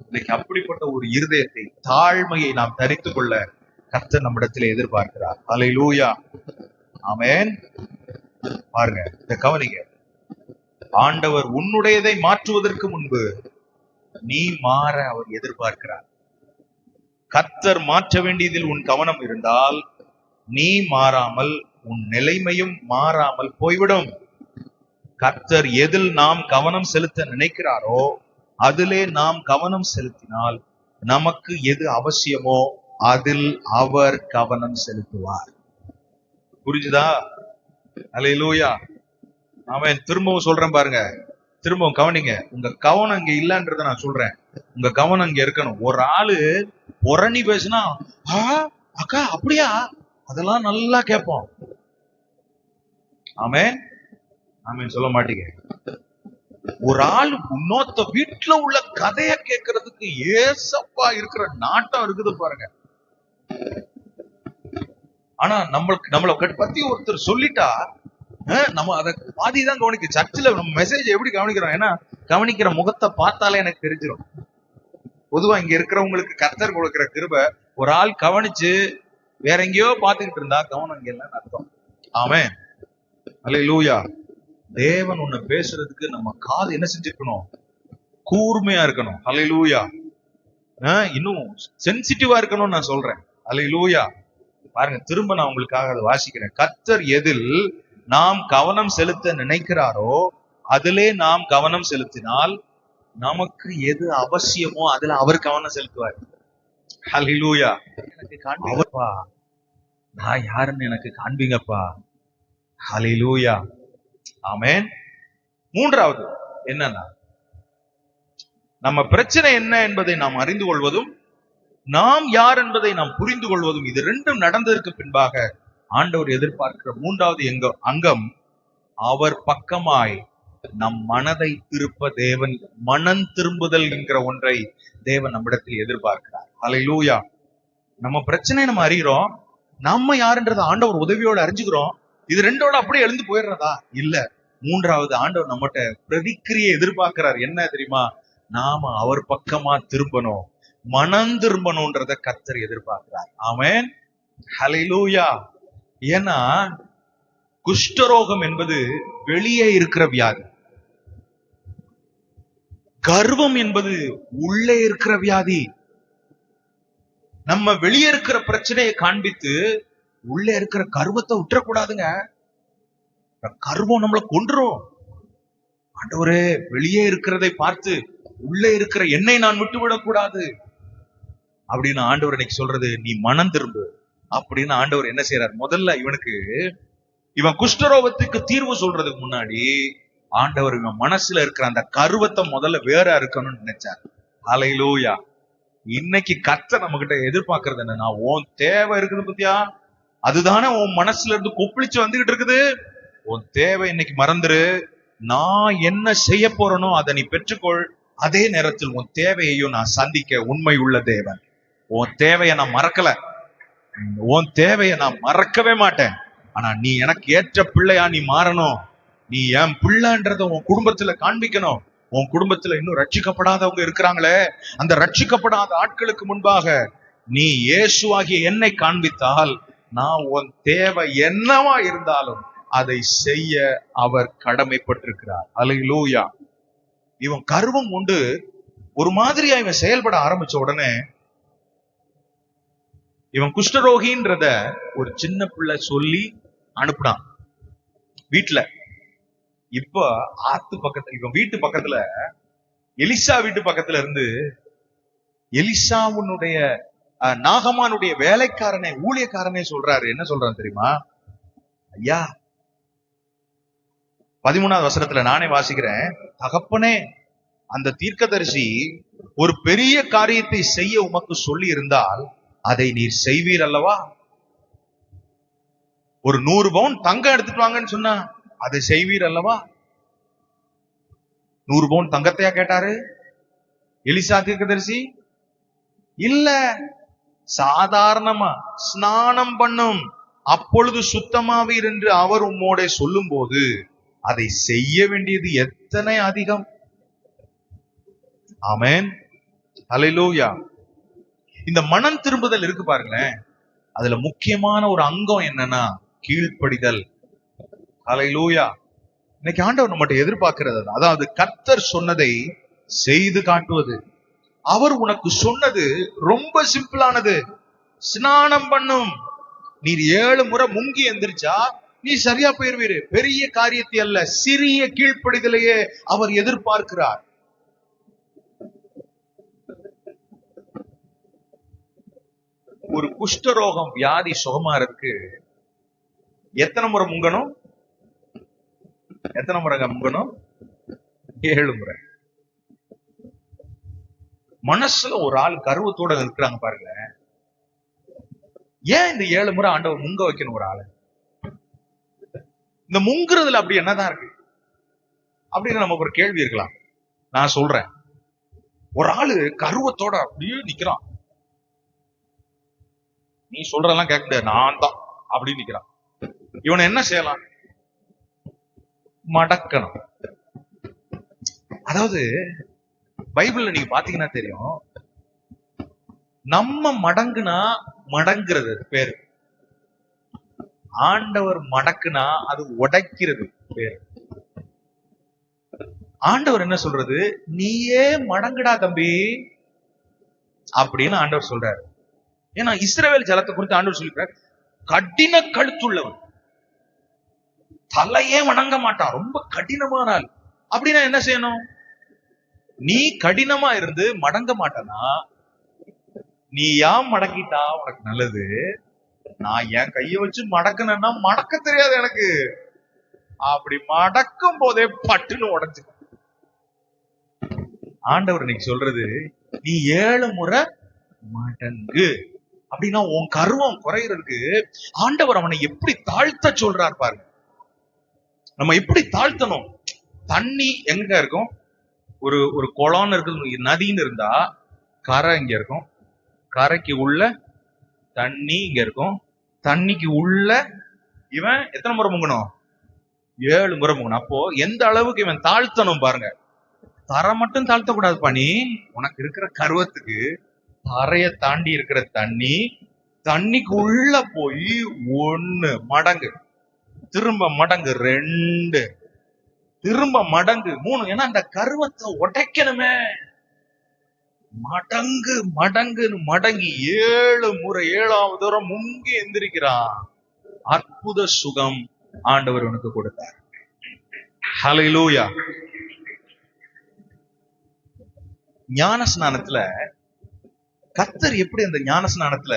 இன்னைக்கு அப்படிப்பட்ட ஒரு இருதயத்தை, தாழ்மையை நாம் தரித்துக் கொள்ள கர்த்தர் நம்மிடத்தில் எதிர்பார்க்கிறார். ஹல்லேலூயா, ஆமென். பாருங்க, இந்த கவனிங்க. ஆண்டவர் உன்னுடையதை மாற்றுவதற்கு முன்பு நீ மாற அவர் எதிர்பார்க்கிறார். கர்த்தர் மாற்ற வேண்டியதில் உன் கவனம் இருந்தால் நீ மாறாமல் உன் நிலைமையும் மாறாமல் போய்விடும். கர்த்தர் எதில் நாம் கவனம் செலுத்த நினைக்கிறாரோ அதிலே நாம் கவனம் செலுத்தினால் நமக்கு எது அவசியமோ அதில் அவர் கவனம் செலுத்துவார். புரிஞ்சுதா? ஹல்லேலூயா, ஆமென். திரும்பவும் சொல்றேன் பாருங்க, திரும்பவும் கவனிங்க. உங்க கவனம் இங்க இல்லன்றத நான் சொல்றேன், உங்க கவனம் இங்க இருக்கணும். ஒரு ஆளு புரணி பேசுனா அக்கா அப்படியா, அதெல்லாம் நல்லா கேட்போம். ஆமென், ஆமென் சொல்ல மாட்டீங்க. ஒரு ஆள் இன்னொத்த வீட்டுல உள்ள கதைய கேட்கறதுக்கு ஏசப்பா இருக்கிற நாட்டம் இருக்குது பாருங்க. ஆனா நம்மளை பத்தி ஒருத்தர் சொல்லிட்டா நம்ம அதை பாதிதான் கவனிக்க. சர்ச்சில் நம்ம மெசேஜ் எப்படி கவனிக்கிறோம்? ஏன்னா கவனிக்கிற முகத்தை பார்த்தாலே எனக்கு தெரிஞ்சிடும். பொதுவா இங்க இருக்கிறவங்களுக்கு கர்த்தர் கொடுக்கிற கிருபை, ஒரு ஆள் கவனிச்சு வேற எங்கேயோ பாத்துக்கிட்டு இருந்தா கவனம் இங்க இல்லைன்னு அர்த்தம். ஆமென், அல்லேலூயா. தேவன் உன்னை பேசுறதுக்கு நம்ம காது என்ன செஞ்சிருக்கணும்? கூர்மையா இருக்கணும். அல்லேலூயா. இன்னும் சென்சிட்டிவா இருக்கணும்னு நான் சொல்றேன். அல்லேலூயா. பாருங்க, திரும்ப நான் உங்களுக்காக அதை வாசிக்கிறேன். கர்த்தர் எதில் நாம் கவனம் செலுத்த நினைக்கிறாரோ அதிலே நாம் கவனம் செலுத்தினால் நமக்கு எது அவசியமோ அதுல அவர் கவனம் செலுத்துவார். ஹல்லேலூயா. எனக்கு காண்பீங்கப்பா, நான் யாருன்னு எனக்கு காண்பீங்கப்பா. ஹல்லேலூயா. ஆமென். மூன்றாவது என்னன்னா, நம்ம பிரச்சனை என்ன என்பதை நாம் அறிந்து கொள்வதும் நாம் யார் என்பதை நாம் புரிந்து கொள்வதும், இது ரெண்டும் நடந்ததற்கு பின்பாக ஆண்டவர் எதிர்பார்க்கிற மூன்றாவது அங்கம், அவர் பக்கமாய் நம் மனதை திருப்ப தேவன், மனம் திரும்புதல் என்கிற ஒன்றை தேவன் நம்மிடத்தில் எதிர்பார்க்கிறார். ஹல்லேலூயா. நம்ம பிரச்சனை நம்ம அறிகிறோம், நம்ம யாருன்றத ஆண்டவர் உதவியோட அறிஞ்சுக்கிறோம். இது ரெண்டோட அப்படியே எழுந்து போயிடுறதா? இல்ல. மூன்றாவது, ஆண்டவர் நம்மகிட்ட பிரதிக்கிரியை எதிர்பார்க்கிறார். என்ன தெரியுமா? நாம அவர் பக்கமா திரும்பணும், மனம் திரும்பணும்ன்றத கர்த்தர் எதிர்பார்க்கிறார். ஆமென், ஹல்லேலூயா. ஏன்னா குஷ்டரோகம் என்பது வெளியே இருக்கிற வியாதி, கர்வம் என்பது உள்ளே இருக்கிற வியாதி. நம்ம வெளியே இருக்கிற பிரச்சனையை காண்பித்து உள்ளே இருக்கிற கர்வத்தை விட்டுறக்கூடாதுங்க. கர்வம் நம்மளை கொன்றும். ஆண்டவரே, வெளியே இருக்கிறதை பார்த்து உள்ளே இருக்கிற என்னை நான் விட்டுவிடக் கூடாது அப்படின்னு ஆண்டவர் இன்னைக்கு சொல்றது, நீ மனம் திரும்பு அப்படின்னு ஆண்டவர் என்ன செய்யறார்? முதல்ல இவன் குஷ்டரோகத்துக்கு தீர்வு சொல்றதுக்கு முன்னாடி ஆண்டவர் இவன் மனசுல இருக்கிற அந்த கருவத்தை முதல்ல வேற இருக்கணும்னு நினைச்சார். ஹல்லேலூயா. இன்னைக்கு கர்த்தர் நம்ம கிட்ட எதிர்பார்க்கறது என்னன்னா, உன் தேவை இருக்குது பத்தியா, அதுதானே உன் மனசுல இருந்து கொப்பளிச்சு வந்துகிட்டு இருக்குது. உன் தேவை இன்னைக்கு மறந்துரு. நான் என்ன செய்ய போறனோ அதை நீ பெற்றுக்கொள். அதே நேரத்தில் உன் தேவையையும் நான் சந்திக்க உண்மை உள்ள தேவன். உன் தேவையை நான் மறக்கல, உன் தேவையை நான் மறக்கவே மாட்டேன். ஆனா நீ எனக்கு ஏற்ற பிள்ளையா நீ மாறணும். நீ என் பிள்ளைன்றத உன் குடும்பத்துல காண்பிக்கணும். உன் குடும்பத்துல இன்னும் ரட்சிக்கப்படாதவங்க இருக்கிறாங்களே, அந்த ரட்சிக்கப்படாத ஆட்களுக்கு முன்பாக நீ இயேசுவாகிய என்னை காண்பித்தால், நான் உன் தேவை என்னவா இருந்தாலும் அதை செய்ய அவர் கடமைப்பட்டிருக்கிறார். அல்லேலூயா. இவன் கர்வம் கொண்டு ஒரு மாதிரியா இவன் செயல்பட ஆரம்பிச்ச உடனே, இவன் குஷ்டரோகின்றத ஒரு சின்ன பிள்ளை சொல்லி அனுப்புனான் வீட்டுல. இப்ப ஆத்து பக்கத்துல, இவன் வீட்டு பக்கத்துல, எலிசா வீட்டு பக்கத்துல இருந்து எலிசாவுடைய நாகமானுடைய வேலைக்காரனை, ஊழியக்காரனே சொல்றாரு. என்ன சொல்றாரு தெரியுமா? ஐயா, 13வது வசனத்துல நானே வாசிக்கிறேன். தகப்பனே, அந்த தீர்க்கதரிசி ஒரு பெரிய காரியத்தை செய்ய உமக்கு சொல்லி இருந்தால் அதை நீர் செய்வீர் அல்லவா? ஒரு 100 பவுன் தங்கம் எடுத்துட்டு வாங்கன்னு சொன்னா அதை செய்வீர் அல்லவா? 100 பவுன் தங்கத்தையா கேட்டாரு எலிசா தீர்க்கதரிசி? இல்ல, சாதாரணமா ஸ்நானம் பண்ணும், அப்பொழுது சுத்தமாவீர் என்று அவர் உம்மோட சொல்லும் போது அதை செய்ய வேண்டியது எத்தனை அதிகம். ஆமென், அல்லேலூயா. இந்த மனம் திரும்புதல் இருக்கு பாருங்களேன், அதுல முக்கியமான ஒரு அங்கம் என்னன்னா கீழ்ப்படிதல். அல்லேலூயா. இன்னைக்கு ஆண்டவர் நம்மகிட்ட எதிர்பார்க்கிறது, அதாவது கர்த்தர் சொன்னதை செய்து காட்டுவது. அவர் உனக்கு சொன்னது ரொம்ப சிம்பிளானது. ஸ்நானம் பண்ணும். நீர் 7 முறை முங்கி எந்திரிச்சா நீ சரியா போயிருவீரு. பெரிய காரியத்தை அல்ல, சிறிய கீழ்ப்படிதலையே அவர் எதிர்பார்க்கிறார். ஒரு குஷ்டரோகம் வியாதி சுகமாறதுக்கு எத்தனை முறை முங்கணும்? எத்தனை முறை முங்கணும்? 7 முறை. மனசுல ஒரு ஆள் கர்வத்தோட இருக்கிறாங்க பாருங்க, ஏன் இந்த 7 முறை ஆண்டவர் முங்க வைக்கணும் ஒரு ஆளு? இந்த முங்குறதுல அப்படி என்னதான் இருக்கு? அப்படின்னு நமக்கு ஒரு கேள்வி இருக்கலாம். நான் சொல்றேன், ஒரு ஆளு கருவத்தோட அப்படியே நிக்கிறான். நீ சொல்றதெல்லாம் கேட்க முடியாது, நான் தான் அப்படின்னு நிக்கிறான். இவனை என்ன செய்யலாம்? மடக்கணும். அதாவது பைபிள்ல நீங்க பாத்தீங்கன்னா தெரியும், நம்ம மடங்குனா மடங்குறது பேரு, ஆண்டவர் மடக்குனா அது உடைக்கிறது பேரு. ஆண்டவர் என்ன சொல்றது? நீயே மடங்குடா தம்பி அப்படின்னு ஆண்டவர் சொல்றாரு. ஏன்னா இஸ்ரவேல் ஜலத்தை குறித்து ஆண்டவர் சொல்லிக்கிறார், கடின கழுத்துள்ளவன், தலையே வணங்க மாட்டான், ரொம்ப கடினமான ஆள். அப்படின்னா என்ன செய்யணும்? நீ கடினமா இருந்து மடங்க மாட்டனா, நீ ஏன் மடக்கிட்டா உனக்கு நல்லது. நான் என் கைய வச்சு மடக்கணும்னா மடக்க தெரியாது எனக்கு, அப்படி மடக்கும் போதே பட்டுன்னு உடைச்சு. ஆண்டவர் இன்னைக்கு சொல்றது, நீ 7 முறை மடங்கு. அப்படின்னா உன் கர்வம் குறையிறதுக்கு ஆண்டவர் அவனை எப்படி தாழ்த்த சொல்றார் பாருங்க. நம்ம எப்படி தாழ்த்தணும்? தண்ணி எங்க இருக்கும்? ஒரு குளம்னு இருக்கு, நதின்னு இருந்தா கரை இங்க இருக்கும், கரைக்கு உள்ள தண்ணி இங்க இருக்கும், தண்ணிக்கு உள்ள இவன் எத்தனை முறை முங்கணும்? 7 முறை முங்கணும். அப்போ எந்த அளவுக்கு இவன் தாழ்த்தணும் பாருங்க. தரை மட்டும் தாழ்த்த கூடாது பண்ணி, உனக்கு இருக்கிற கருவத்துக்கு தரைய தாண்டி இருக்கிற தண்ணி, தண்ணிக்கு உள்ள போய் 1 மடங்கு, திரும்ப மடங்கு 2, திரும்ப மடங்கு 3. ஏன்னா அந்த கருவத்தை உடைக்கணுமே. மடங்கு மடங்குன்னு மடங்கி 7 முறை, 7ஆவது தூரம் முங்கி எந்திரிக்கிறான். அற்புத சுகம் ஆண்டவர் உனக்கு கொடுத்தார். ஹல்லேலூயா. ஞான ஸ்நானத்துல கர்த்தர் எப்படி அந்த ஞான ஸ்நானத்துல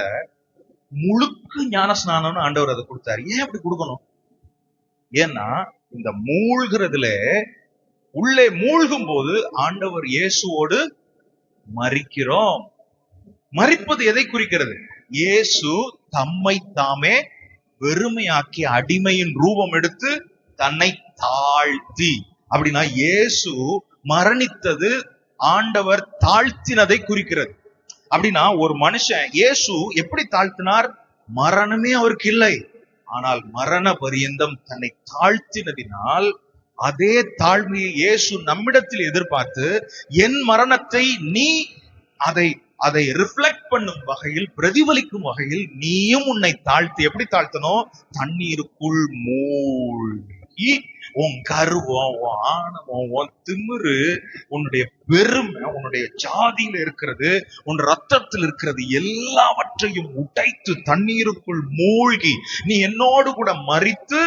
முழுக்க ஞான ஸ்நானம்னு ஆண்டவர் அதை கொடுத்தாரு. ஏன் அப்படி கொடுக்கணும்? ஏன்னா இந்த மூழ்கிறதுல உள்ளே மூழ்கும் போது ஆண்டவர் இயேசுவோடு மரிக்கிறோம். மரிப்பது எதை குறிக்கிறது? இயேசு தம்மை தாமே வெறுமையாக்கி அடிமையின் ரூபம் எடுத்து தன்னை தாழ்த்தி. அப்படின்னா இயேசு மரணித்தது ஆண்டவர் தாழ்த்தினதை குறிக்கிறது. அப்படின்னா ஒரு மனுஷன் இயேசு எப்படி தாழ்த்தினார்? மரணமே அவருக்கு இல்லை, ஆனால் மரண பரியந்தம் தன்னை தாழ்த்தினதினால் அதே தாழ்மையை இயேசு நம்மிடத்தில் எதிர்பார்த்து, என் மரணத்தை நீ அதை ரிஃப்ளெக்ட் பண்ணும் வகையில், பிரதிபலிக்கும் வகையில் நீயும் உன்னை தாழ்த்தி. எப்படி தாழ்த்தணும்? தண்ணீருக்குள் மூழ்கி உன் கர்வம், உன் ஆணவம், உன் திமிரு, உன்னுடைய பெருமை, உன்னுடைய ஜாதியில இருக்கிறது, உன் ரத்தத்தில் இருக்கிறது எல்லாவற்றையும் உடைத்து தண்ணீருக்குள் மூழ்கி நீ என்னோடு கூட மரித்து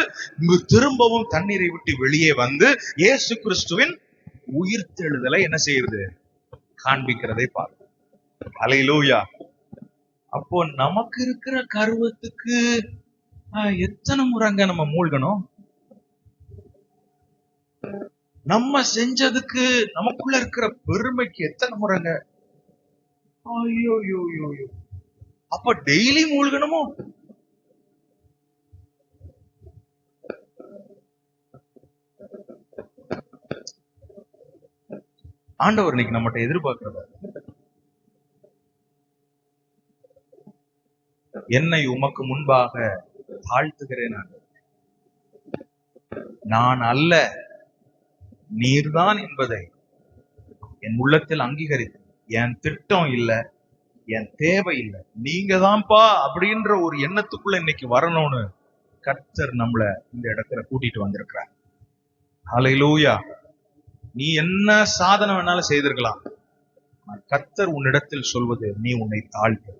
திரும்பவும் தண்ணீரை விட்டு வெளியே வந்து இயேசு கிறிஸ்துவின் உயிர்த்தெழுதலை என்ன செய்யுது? காண்பிக்கிறதை பார்க்க. ஹல்லேலூயா. அப்போ நமக்கு இருக்கிற கர்வத்துக்கு எத்தனை முறைங்க நம்ம மூழ்கணும்? நம்ம செஞ்சதுக்கு, நமக்குள்ள இருக்கிற பெருமைக்கு எத்தனை முறைங்க? ஐயோ, அப்ப டெய்லி மூழ்கணுமோ? ஆண்டவர் இன்னைக்கு நம்மகிட்ட எதிர்பார்க்கிறத, என்னை உமக்கு முன்பாக தாழ்த்துகிறேன், நான் அல்ல நீர்தான் என்பதை என் உள்ளத்தில் அங்கீகரித்து, என் திட்டம் இல்லை, என் தேவை இல்லை, நீங்க தான்ப்பா அப்படின்ற ஒரு எண்ணத்துக்குள்ள இன்னைக்கு வரணும்னு கர்த்தர் நம்மள இந்த இடத்துல கூட்டிட்டு வந்திருக்கிறார். ஹல்லேலூயா. நீ என்ன சாதனை வேணாலும் செய்திருக்கலாம், கர்த்தர் உன்னிடத்தில் சொல்வது, நீ உன்னை தாழ்த்து.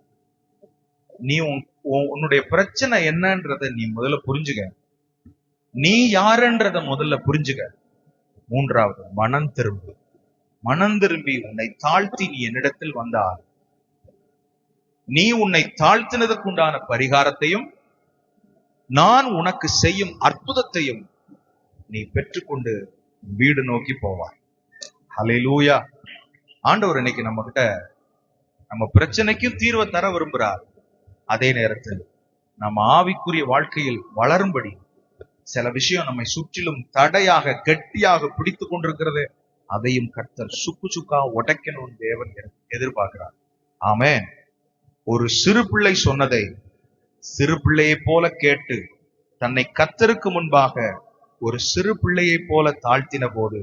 நீ உன்னுடைய பிரச்சனை என்னன்றத நீ முதல்ல புரிஞ்சுக்க. நீ யாருன்றத முதல்ல புரிஞ்சுக்க. 3வது, மனம் திரும்பு. மனம் திரும்பி உன்னை தாழ்த்தி நீ என்னிடத்தில் வந்தால், நீ உன்னை தாழ்த்தினதுக்கு உண்டான பரிகாரத்தையும் நான் உனக்கு செய்யும் அற்புதத்தையும் நீ பெற்றுக்கொண்டு வீடு நோக்கி போவாய். ஹல்லேலூயா. ஆண்டவர் இன்னைக்கு நம்ம கிட்ட நம்ம பிரச்சனைக்கும் தீர்வை தர விரும்புகிறார். அதே நேரத்தில் நம்ம ஆவிக்குரிய வாழ்க்கையில் வளரும்படி சில விஷயம் நம்மை சுற்றிலும் தடையாக கெட்டியாக பிடித்து கொண்டிருக்கிறது. அதையும் கர்த்தர் சுக்கு சுக்கா உடைக்கணும் தேவன் எதிர்பார்க்கிறார். ஆமென். ஒரு சிறு பிள்ளை சொன்னதை சிறு பிள்ளையை போல கேட்டு தன்னை கர்த்தருக்கு முன்பாக ஒரு சிறு பிள்ளையை போல தாழ்த்தின போது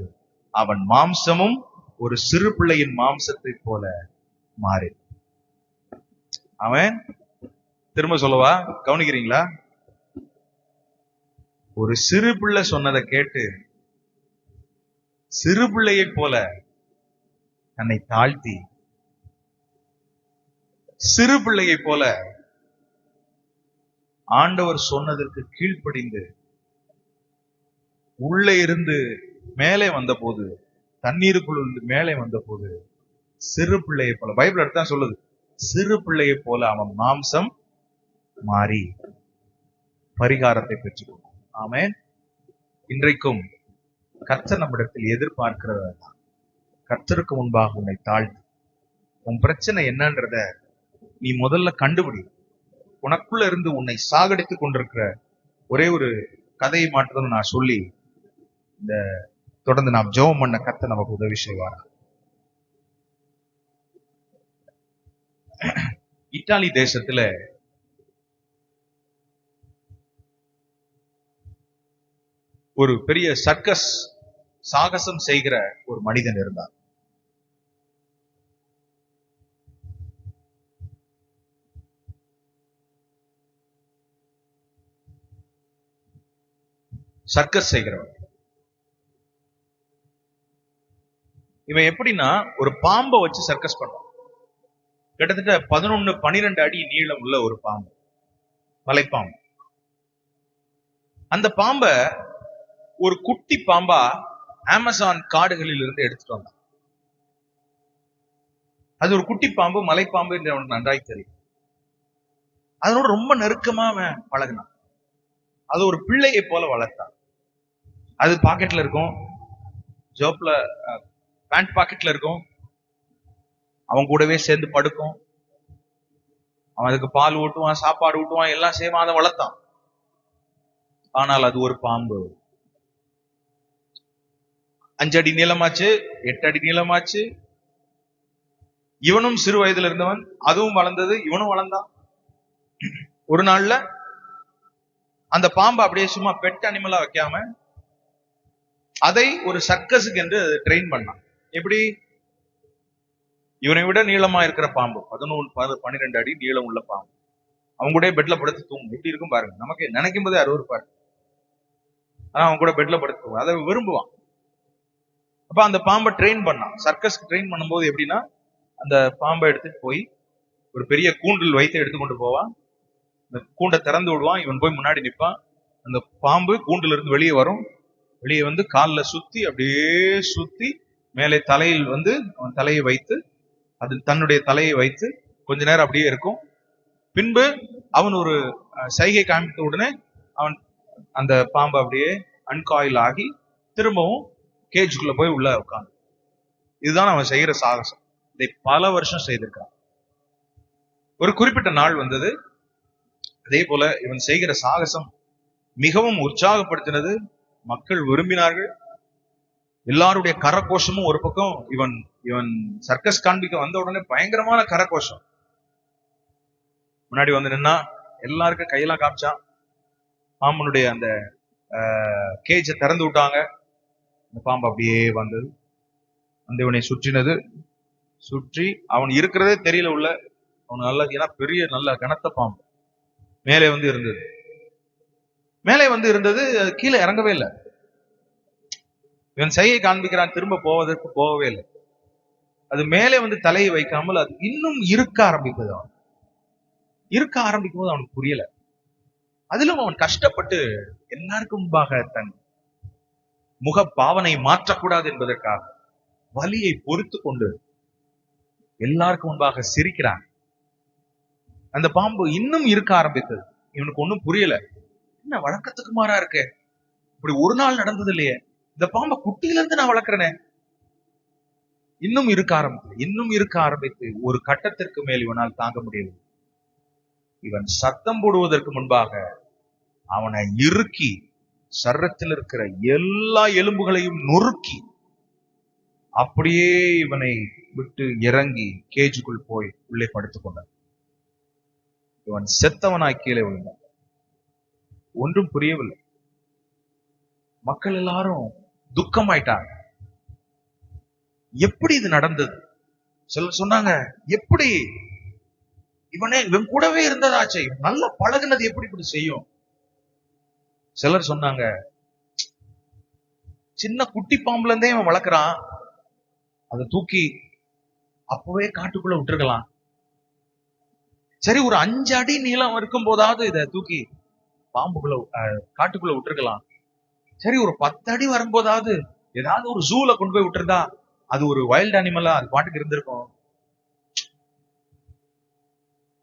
அவன் மாம்சமும் ஒரு சிறு பிள்ளையின் மாம்சத்தை போல மாறி. அவன் திரும்ப சொல்லவா? கவனிக்கிறீங்களா? ஒரு சிறு பிள்ளை சொன்னதை கேட்டு சிறு பிள்ளையை போல தன்னை தாழ்த்தி சிறு பிள்ளையை போல ஆண்டவர் சொன்னதற்கு கீழ்ப்படிந்து உள்ளே இருந்து மேலே வந்த போது, தண்ணீருக்குள் இருந்து மேலே வந்த போது சிறு பிள்ளையை போல, பைபிள் அடுத்தான் சொல்லுது, சிறு பிள்ளையை போல அவன் மாம்சம் மாறி பரிகாரத்தை பெற்றுக்கொண்டான். ஆமென். இன்றைக்கும் கர்த்தர் நம்மிடத்தில் எதிர்பார்க்கிறதா, கர்த்தருக்கு முன்பாக உன்னை தாழ்த்து. உன் பிரச்சனை என்னன்றத நீ முதல்ல கண்டுபிடி. உனக்குள்ள இருந்து உன்னை சாகடித்துக் கொண்டிருக்கிற ஒரே ஒரு கதையை மாற்றதுன்னு நான் சொல்லி இந்த தொடர்ந்து நாம் ஜெபம் பண்ண கர்த்தர் நமக்கு உதவி செய்வாரா. இத்தாலி தேசத்துல ஒரு பெரிய சர்க்கஸ் சாகசம் செய்கிற ஒரு மனிதன் இருந்தார். சர்க்கஸ் செய்கிறவன். இவன் எப்படின்னா ஒரு பாம்பை வச்சு சர்க்கஸ் பண்ணுவான். கிட்டத்தட்ட 11-12 அடி நீளம் உள்ள ஒரு பாம்பு, மலைப்பாம்பு. அந்த பாம்பை ஒரு குட்டி பாம்பா அமேசான் காடுகளில் இருந்து எடுத்துட்டு வந்தான். அது ஒரு குட்டி பாம்பு, மலைப்பாம்பு என்று அவனுக்கு நன்றாய் தெரியும். அதனோட ரொம்ப நெருக்கமா அவன் பழகினான். அது ஒரு பிள்ளையை போல வளர்த்தான். அது பாக்கெட்ல இருக்கும், ஜோப்ல பேண்ட் பாக்கெட்ல இருக்கும். அவன் கூடவே சேர்ந்து படுக்கும். அவன் அதுக்கு பால் ஊட்டுவான், சாப்பாடு ஊட்டுவான், எல்லாம் செய்வான். அதை வளர்த்தான். ஆனால் அது ஒரு பாம்பு. 5 அடி நீளமாச்சு, 8 அடி நீளமாச்சு. இவனும் சிறு வயதுல இருந்தவன், அதுவும் வளர்ந்தது, இவனும் வளர்ந்தான். ஒரு நாள்ல அந்த பாம்பை அப்படியே சும்மா பெட் அனிமலா வைக்காம அதை ஒரு சர்க்கஸுக்கு என்று ட்ரெயின் பண்ணான். எப்படி? இவனை விட நீளமா இருக்கிற பாம்பு, 11-12 அடி நீளம் உள்ள பாம்பு, அவங்க கூட பெட்ல படுத்து தூங்கும். எப்படி இருக்கும் பாருங்க. நமக்கு நினைக்கும் போதே அருவருப்பாரு. ஆனா அவன் கூட பெட்ல படுத்து தூங்கும். அதை விரும்புவான். அப்ப அந்த பாம்பை ட்ரெயின் பண்ணான். சர்க்கஸ்க்கு ட்ரெயின் பண்ணும்போது எப்படின்னா, அந்த பாம்பை எடுத்துட்டு போய் ஒரு பெரிய கூண்டில் வைத்து எடுத்துக்கொண்டு போவான். இந்த கூண்டை திறந்து விடுவான். இவன் போய் முன்னாடி நிற்பான். அந்த பாம்பு கூண்டுல இருந்து வெளியே வரும். வெளியே வந்து காலில் சுத்தி அப்படியே சுத்தி மேலே தலையில் வந்து அவன் தலையை வைத்து, அது தன்னுடைய தலையை வைத்து கொஞ்ச நேரம் அப்படியே இருக்கும். பின்பு அவன் ஒரு சைகை காமித்த உடனே அவன் அந்த பாம்பு அப்படியே அன்காயில் ஆகி திரும்பவும் கேஜுக்குள்ள போய் உள்ள உட்காந்து. இதுதான் அவன் செய்யற சாகசம். இதை பல வருஷம் செய்திருக்கான். ஒரு குறிப்பிட்ட நாள் வந்தது. அதே போல இவன் செய்கிற சாகசம் மிகவும் உற்சாகப்படுத்தினது. மக்கள் விரும்பினார்கள். எல்லாருடைய கரகோஷமும் ஒரு பக்கம். இவன் இவன் சர்க்கஸ் காண்பிக்க வந்த உடனே பயங்கரமான கரகோஷம். முன்னாடி வந்து நின்னா எல்லாருக்கும் கையெல்லாம் காமிச்சான். பாம்பனுடைய அந்த கேஜை திறந்து விட்டாங்க. அந்த பாம்பு அப்படியே வந்தது, அந்த இவனை சுற்றினது. சுற்றி அவன் இருக்கிறதே தெரியல உள்ள. அவன் நல்ல, ஏன்னா பெரிய நல்ல கனத்த பாம்பு மேலே வந்து இருந்தது. மேலே வந்து இருந்தது, கீழே இறங்கவே இல்லை. இவன் சையை காண்பிக்கிறான், திரும்ப போவதற்கு போகவே இல்லை. அது மேலே வந்து தலையை வைக்காமல் அது இன்னும் இருக்க ஆரம்பித்தது. அவன் இருக்க ஆரம்பிக்கும் போது அவனுக்கு புரியல. அதிலும் அவன் கஷ்டப்பட்டு எல்லாருக்கும் முன்பாக தன் முக பாவனை மாற்றக்கூடாது என்பதற்காக வலியை பொறுத்து கொண்டு எல்லாருக்கும் முன்பாக சிரிக்கிறான். அந்த பாம்பு இன்னும் இருக்க ஆரம்பித்தது. இவனுக்கு ஒன்னும் புரியல. என்ன வழக்கத்துக்கு மாறா இருக்கு, இப்படி ஒரு நாள் நடந்தது இல்லையே, இந்த பாம்பை குட்டியில இருந்து நான் வளர்க்கிறேனே. இன்னும் இருக்க ஆரம்பித்து ஒரு கட்டத்திற்கு மேல் இவனால் தாங்க முடியவில்லை. இவன் சத்தம் போடுவதற்கு முன்பாக அவனை இறுக்கி சர்ரத்தில் இருக்கிற எல்லா எலும்புகளையும் நொறுக்கி அப்படியே இவனை விட்டு இறங்கி கேஜுக்குள் போய் உள்ளே படுத்துக் கொண்டான். இவன் செத்தவனாய் கீழே விழுந்தான். ஒன்றும் புரியவில்லை. மக்கள் எல்லாரும் துக்கமாயிட்டாங்க. எப்படி இது நடந்தது? சிலர் சொன்னாங்க, எப்படி இவன் கூடவே இருந்ததாச்சே, நல்ல பழகுனது எப்படி இப்படி செய்யும்? சிலர் சொன்னாங்க, சின்ன குட்டி பாம்புல இருந்தே இவன் வளர்க்குறான், அதை தூக்கி அப்பவே காட்டுக்குள்ள விட்டுருக்கலாம். சரி, ஒரு 5 அடி நீளம் இருக்கும் போதாவது இதை தூக்கி பாம்புக்குள்ள காட்டுக்குள்ள விட்டுருக்கலாம். சரி, ஒரு 10 அடி வரும்போதாவது ஏதாவது ஒரு ஜூல கொண்டு போய் விட்டுருந்தா அது ஒரு வைல்ட் அனிமலா அது பாட்டுக்கு இருந்திருக்கும்.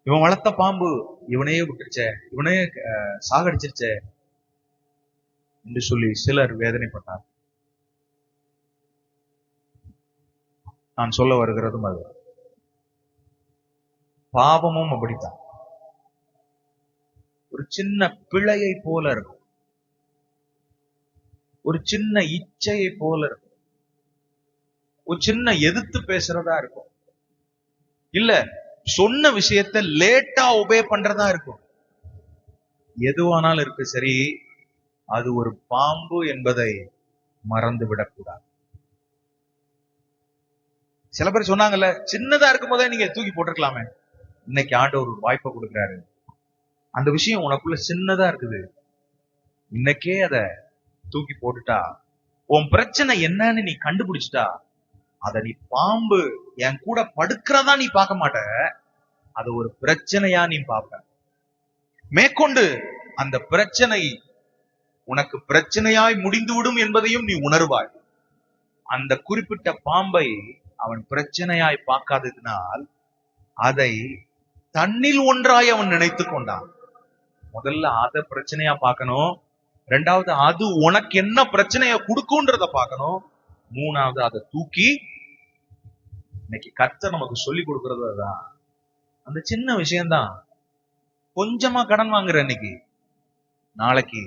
இவன் வளர்த்த பாம்பு இவனையே விட்டுருச்சே, இவனையே சாகடிச்சிருச்சே என்று சொல்லி சிலர் வேதனைப்பட்டார். நான் சொல்ல வருகிறதும் அது. பாவமும் அப்படித்தான். ஒரு சின்ன பிழையை போல இருக்கும், ஒரு சின்ன இச்சையை போல இருக்கும், ஒரு சின்ன எதிர்த்து பேசுறதா இருக்கும், இல்ல சொன்ன விஷயத்தை லேட்டா ஒபே பண்றதா இருக்கும். எதுவானாலும் இருக்கு, சரி, அது ஒரு பாம்பு என்பதை மறந்து விடக்கூடாது. சில பேர் சொன்னாங்கல்ல, சின்னதா இருக்கும் போதே நீங்க தூக்கி போட்டிருக்கலாமே. இன்னைக்கு ஆண்டவர் ஒரு வாய்ப்பை கொடுக்கிறாரு. அந்த விஷயம் உனக்குள்ள சின்னதா இருக்குது, இன்னைக்கே அதை தூக்கி போட்டுட்டா, உன் பிரச்சனை என்னன்னு நீ கண்டுபிடிச்சிட்டா, அத நீ பாம்பு என் கூட படுக்கிறதா நீ பார்க்க மாட்ட, அது ஒரு பிரச்சனையா நீ பார்ப்ப. மேற்கொண்டு அந்த பிரச்சனை உனக்கு பிரச்சனையாய் முடிந்துவிடும் என்பதையும் நீ உணர்வாய். அந்த குறிப்பிட்ட பாம்பை அவன் பிரச்சனையாய் பார்க்காததினால் அதை தன்னில் ஒன்றாய் அவன் நினைத்து கொண்டான். முதல்ல அதை பிரச்சனையா பார்க்கணும், 2வது அது உனக்கு என்ன பிரச்சனைய கொடுக்கும்ன்றத பார்க்கணும், 3வது அதை தூக்கி. இன்னைக்கு கர்த்தர் நமக்கு சொல்லி கொடுக்கறது அதுதான். அந்த சின்ன விஷயம்தான். கொஞ்சமா கடன் வாங்குற நாளைக்கு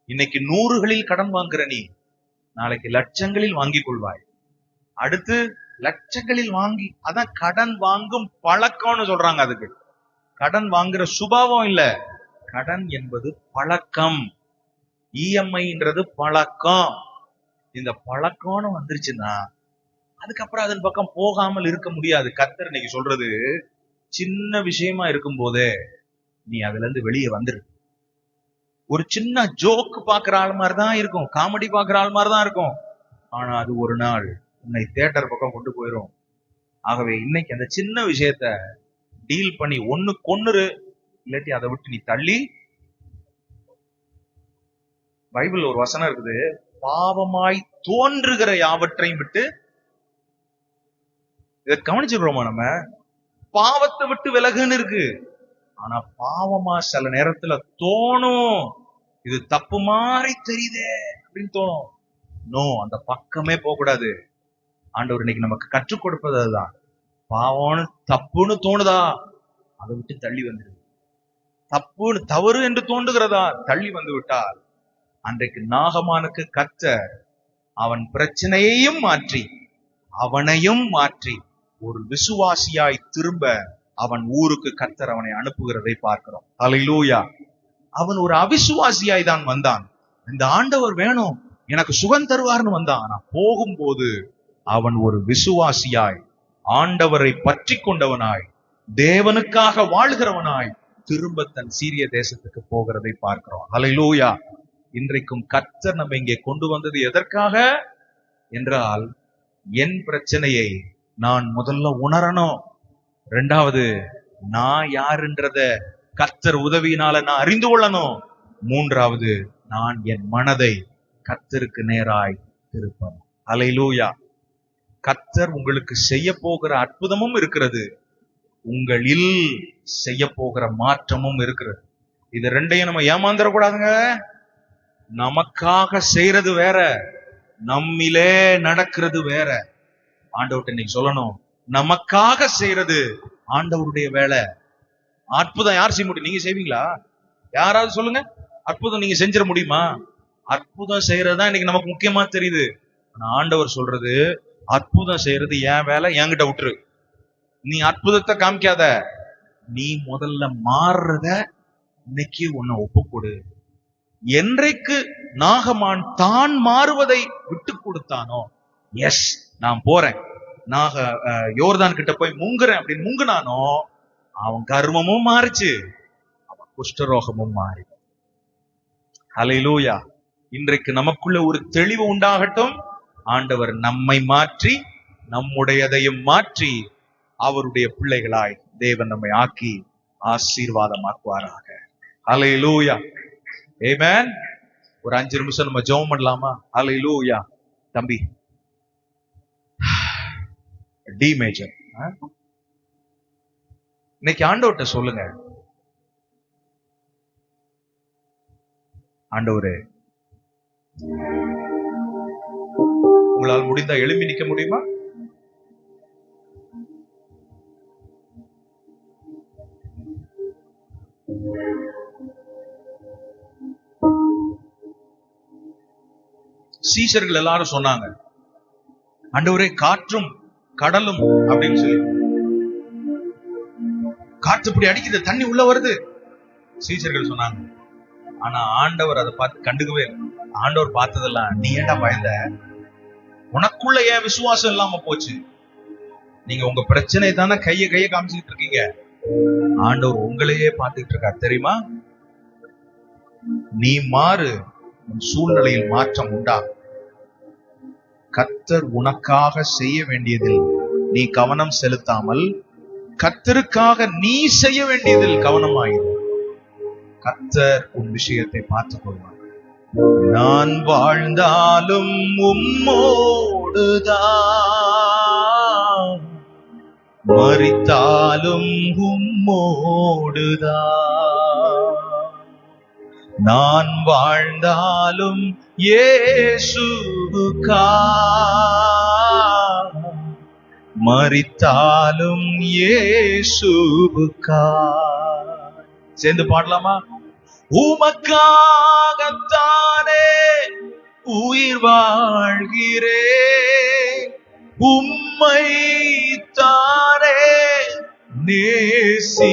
இன்னைக்கு 100களில் கடன் வாங்குற நீ நாளைக்கு லட்சங்களில் வாங்கிக் கொள்வாய். அடுத்து லட்சங்களில் வாங்கி, அதான் கடன் வாங்கும் பழக்கம்னு சொல்றாங்க. அதுக்கு கடன் வாங்குற சுபாவம் இல்ல, கடன் என்பது பழக்கம். இஎம்ஐன்றது பழக்கம். இந்த பழக்கம்னு வந்துருச்சுன்னா அதுக்கப்புறம் அதன் பக்கம் போகாமல் இருக்க முடியாது. கர்த்தர் இன்னைக்கு சொல்றது, சின்ன விஷயமா இருக்கும் போதே நீ அதுல இருந்து வெளியே வந்துரு. ஒரு சின்ன ஜோக்கு பாக்குற ஆள் மாதிரிதான் இருக்கும், காமெடி பாக்குற ஆள் மாதிரிதான் இருக்கும், ஆனா அது ஒரு நாள் உன்னை தியேட்டர் பக்கம் கொண்டு போயிடும். ஆகவே இன்னைக்கு அந்த சின்ன விஷயத்த டீல் பண்ணி ஒண்ணு கொன்னுரு, இல்லாட்டி அதை விட்டு நீ தள்ளி. பைபிள் ஒரு வசனம் இருக்குது, பாவமாய் தோன்றுகிற யாவற்றையும் விட்டு. இதை கவனிச்சிருக்கிறோமா? நம்ம பாவத்தை விட்டு விலகுன்னு இருக்கு, ஆனா பாவமா சில நேரத்துல தோணும், இது தப்பு மாதிரி தெரியுதே அப்படின்னு தோணும். நோ, அந்த பக்கமே போக கூடாது. ஆண்டவர் இன்னைக்கு நமக்கு கற்றுக் கொடுப்பது அதுதான். பாவம்னு தப்புன்னு தோணுதா, அதை விட்டு தள்ளி வந்துடு. தப்புன்னு தவறு என்று தோன்றுகிறதா, தள்ளி வந்து விட்டால் அன்றைக்கு நாகமானுக்கு கர்த்தர் அவன் பிரச்சனையையும் மாற்றி அவனையும் மாற்றி ஒரு விசுவாசியாய் திரும்ப அவன் ஊருக்கு கர்த்தர் அவனை அனுப்புகிறதை பார்க்கிறோம். அல்லேலூயா. அவன் ஒரு அவிசுவாசியாய் தான் வந்தான். இந்த ஆண்டவர் வேணும் எனக்கு சுகம் தருவார்னு வந்தான். ஆனா போகும்போது அவன் ஒரு விசுவாசியாய், ஆண்டவரை பற்றி கொண்டவனாய், தேவனுக்காக வாழ்கிறவனாய் திரும்ப தன் சீரிய தேசத்துக்கு போகிறதை பார்க்கிறோம். அல்லேலூயா. இன்றைக்கும் கர்த்தர் நம்ம இங்கே கொண்டு வந்தது எதற்காக என்றால், என் பிரச்சனையை நான் முதல்ல உணரணும், 2வது நான் யாருன்றத கர்த்தர் உதவியினால நான் அறிந்து கொள்ளணும், 3வது நான் என் மனதை கர்த்தருக்கு நேராய் திருப்பணும். அல்லேலூயா. கர்த்தர் உங்களுக்கு செய்ய போகிற அற்புதமும் இருக்கிறது, உங்களில் செய்ய போகிற மாற்றமும் இருக்கிறது. இது 2ஐயும் நம்ம ஏமாந்துடக்கூடாதுங்க. நமக்காக செய்யறது வேற, நம்மிலே நடக்கிறது வேற. ஆண்டவர்கிட்ட இன்னைக்கு சொல்லணும், நமக்காக செய்யறது ஆண்டவருடைய வேலை. அற்புதம் யார் செய்ய முடியும்? நீங்க செய்வீங்களா? யாராவது சொல்லுங்க, அற்புதம் நீங்க செஞ்சிட முடியுமா? அற்புதம் செய்யறதுதான் இன்னைக்கு நமக்கு முக்கியமா தெரியுது. ஆனா ஆண்டவர் சொல்றது, அற்புதம் செய்யறது என் வேலை, என்கிட்ட விட்டுரு. நீ அற்புதத்தை காமிக்காத, நீ முதல்ல மாறுறத இன்னைக்கு உன்னை ஒப்புக்கொடு. என்றைக்கு நாகமான் தான் மாறுவதை விட்டு கொடுத்தானோ, எஸ் நான் போறேன், யோர்தான் கிட்ட போய் முங்குறேன் அப்படின்னு முங்குனானோ, அவன் கர்வமும் மாறிச்சு, அவன் குஷ்டரோகமும் மாறி. ஹல்லேலூயா. இன்றைக்கு நமக்குள்ள ஒரு தெளிவு உண்டாகட்டும். ஆண்டவர் நம்மை மாற்றி, நம்முடையதையும் மாற்றி, அவருடைய பிள்ளைகளாய் தேவன் நம்மை ஆக்கி ஆசீர்வாதமாக்குவாராக. ஹல்லேலூயா. ஆமென். ஒரு 5 நிமிஷம் நம்ம ஜெபம் பண்ணலாமா? ஹல்லேலூயா. தம்பி, டி மேஜர். இன்னைக்கு ஆண்டவர்கிட்ட சொல்லுங்க, ஆண்டவரே, உங்களால் முடிந்தா எழுப்பி நிக்க முடியுமா? சீஷர்கள் எல்லாரும் சொன்னாங்க, ஆண்டவரே காற்றும் கடலும் அப்படின்னு சொல்லி. காற்று இப்படி அடிக்குது, தண்ணி உள்ள வருது, சீஷர்கள் சொன்னாங்க. ஆனா ஆண்டவர் அதை பார்த்து கண்டுக்கவே இல்லை. ஆண்டவர் பார்த்ததெல்லாம், நீ ஏன்டா பயந்த? உனக்குள்ள ஏன் விசுவாசம் இல்லாம போச்சு? நீங்க உங்க பிரச்சனை தானே கைய காமிச்சுட்டு இருக்கீங்க. ஆண்டவர் உங்களையே பார்த்துட்டு இருக்கார் தெரியுமா? நீ மாறு, உன் சூழ்நிலையில் மாற்றம் உண்டா. கர்த்தர் உனக்காக செய்ய வேண்டியதில் நீ கவனம் செலுத்தாமல், கர்த்தருக்காக நீ செய்ய வேண்டியதில் கவனமாயிரு. கர்த்தர் உன் விஷயத்தை பார்த்துக் கொள்வார். நான் வாழ்ந்தாலும் உம்மோடுதான், மரித்தாலும் உம்மோடுதான். நான் வாழ்ந்தாலும் இயேசுவுக்கா, மரித்தாலும் இயேசுவுக்கா. சேர்ந்து பாடலாமா? உமக்காகத்தானே உயிர் வாழ்கிறேன், உம்மை தானே நேசி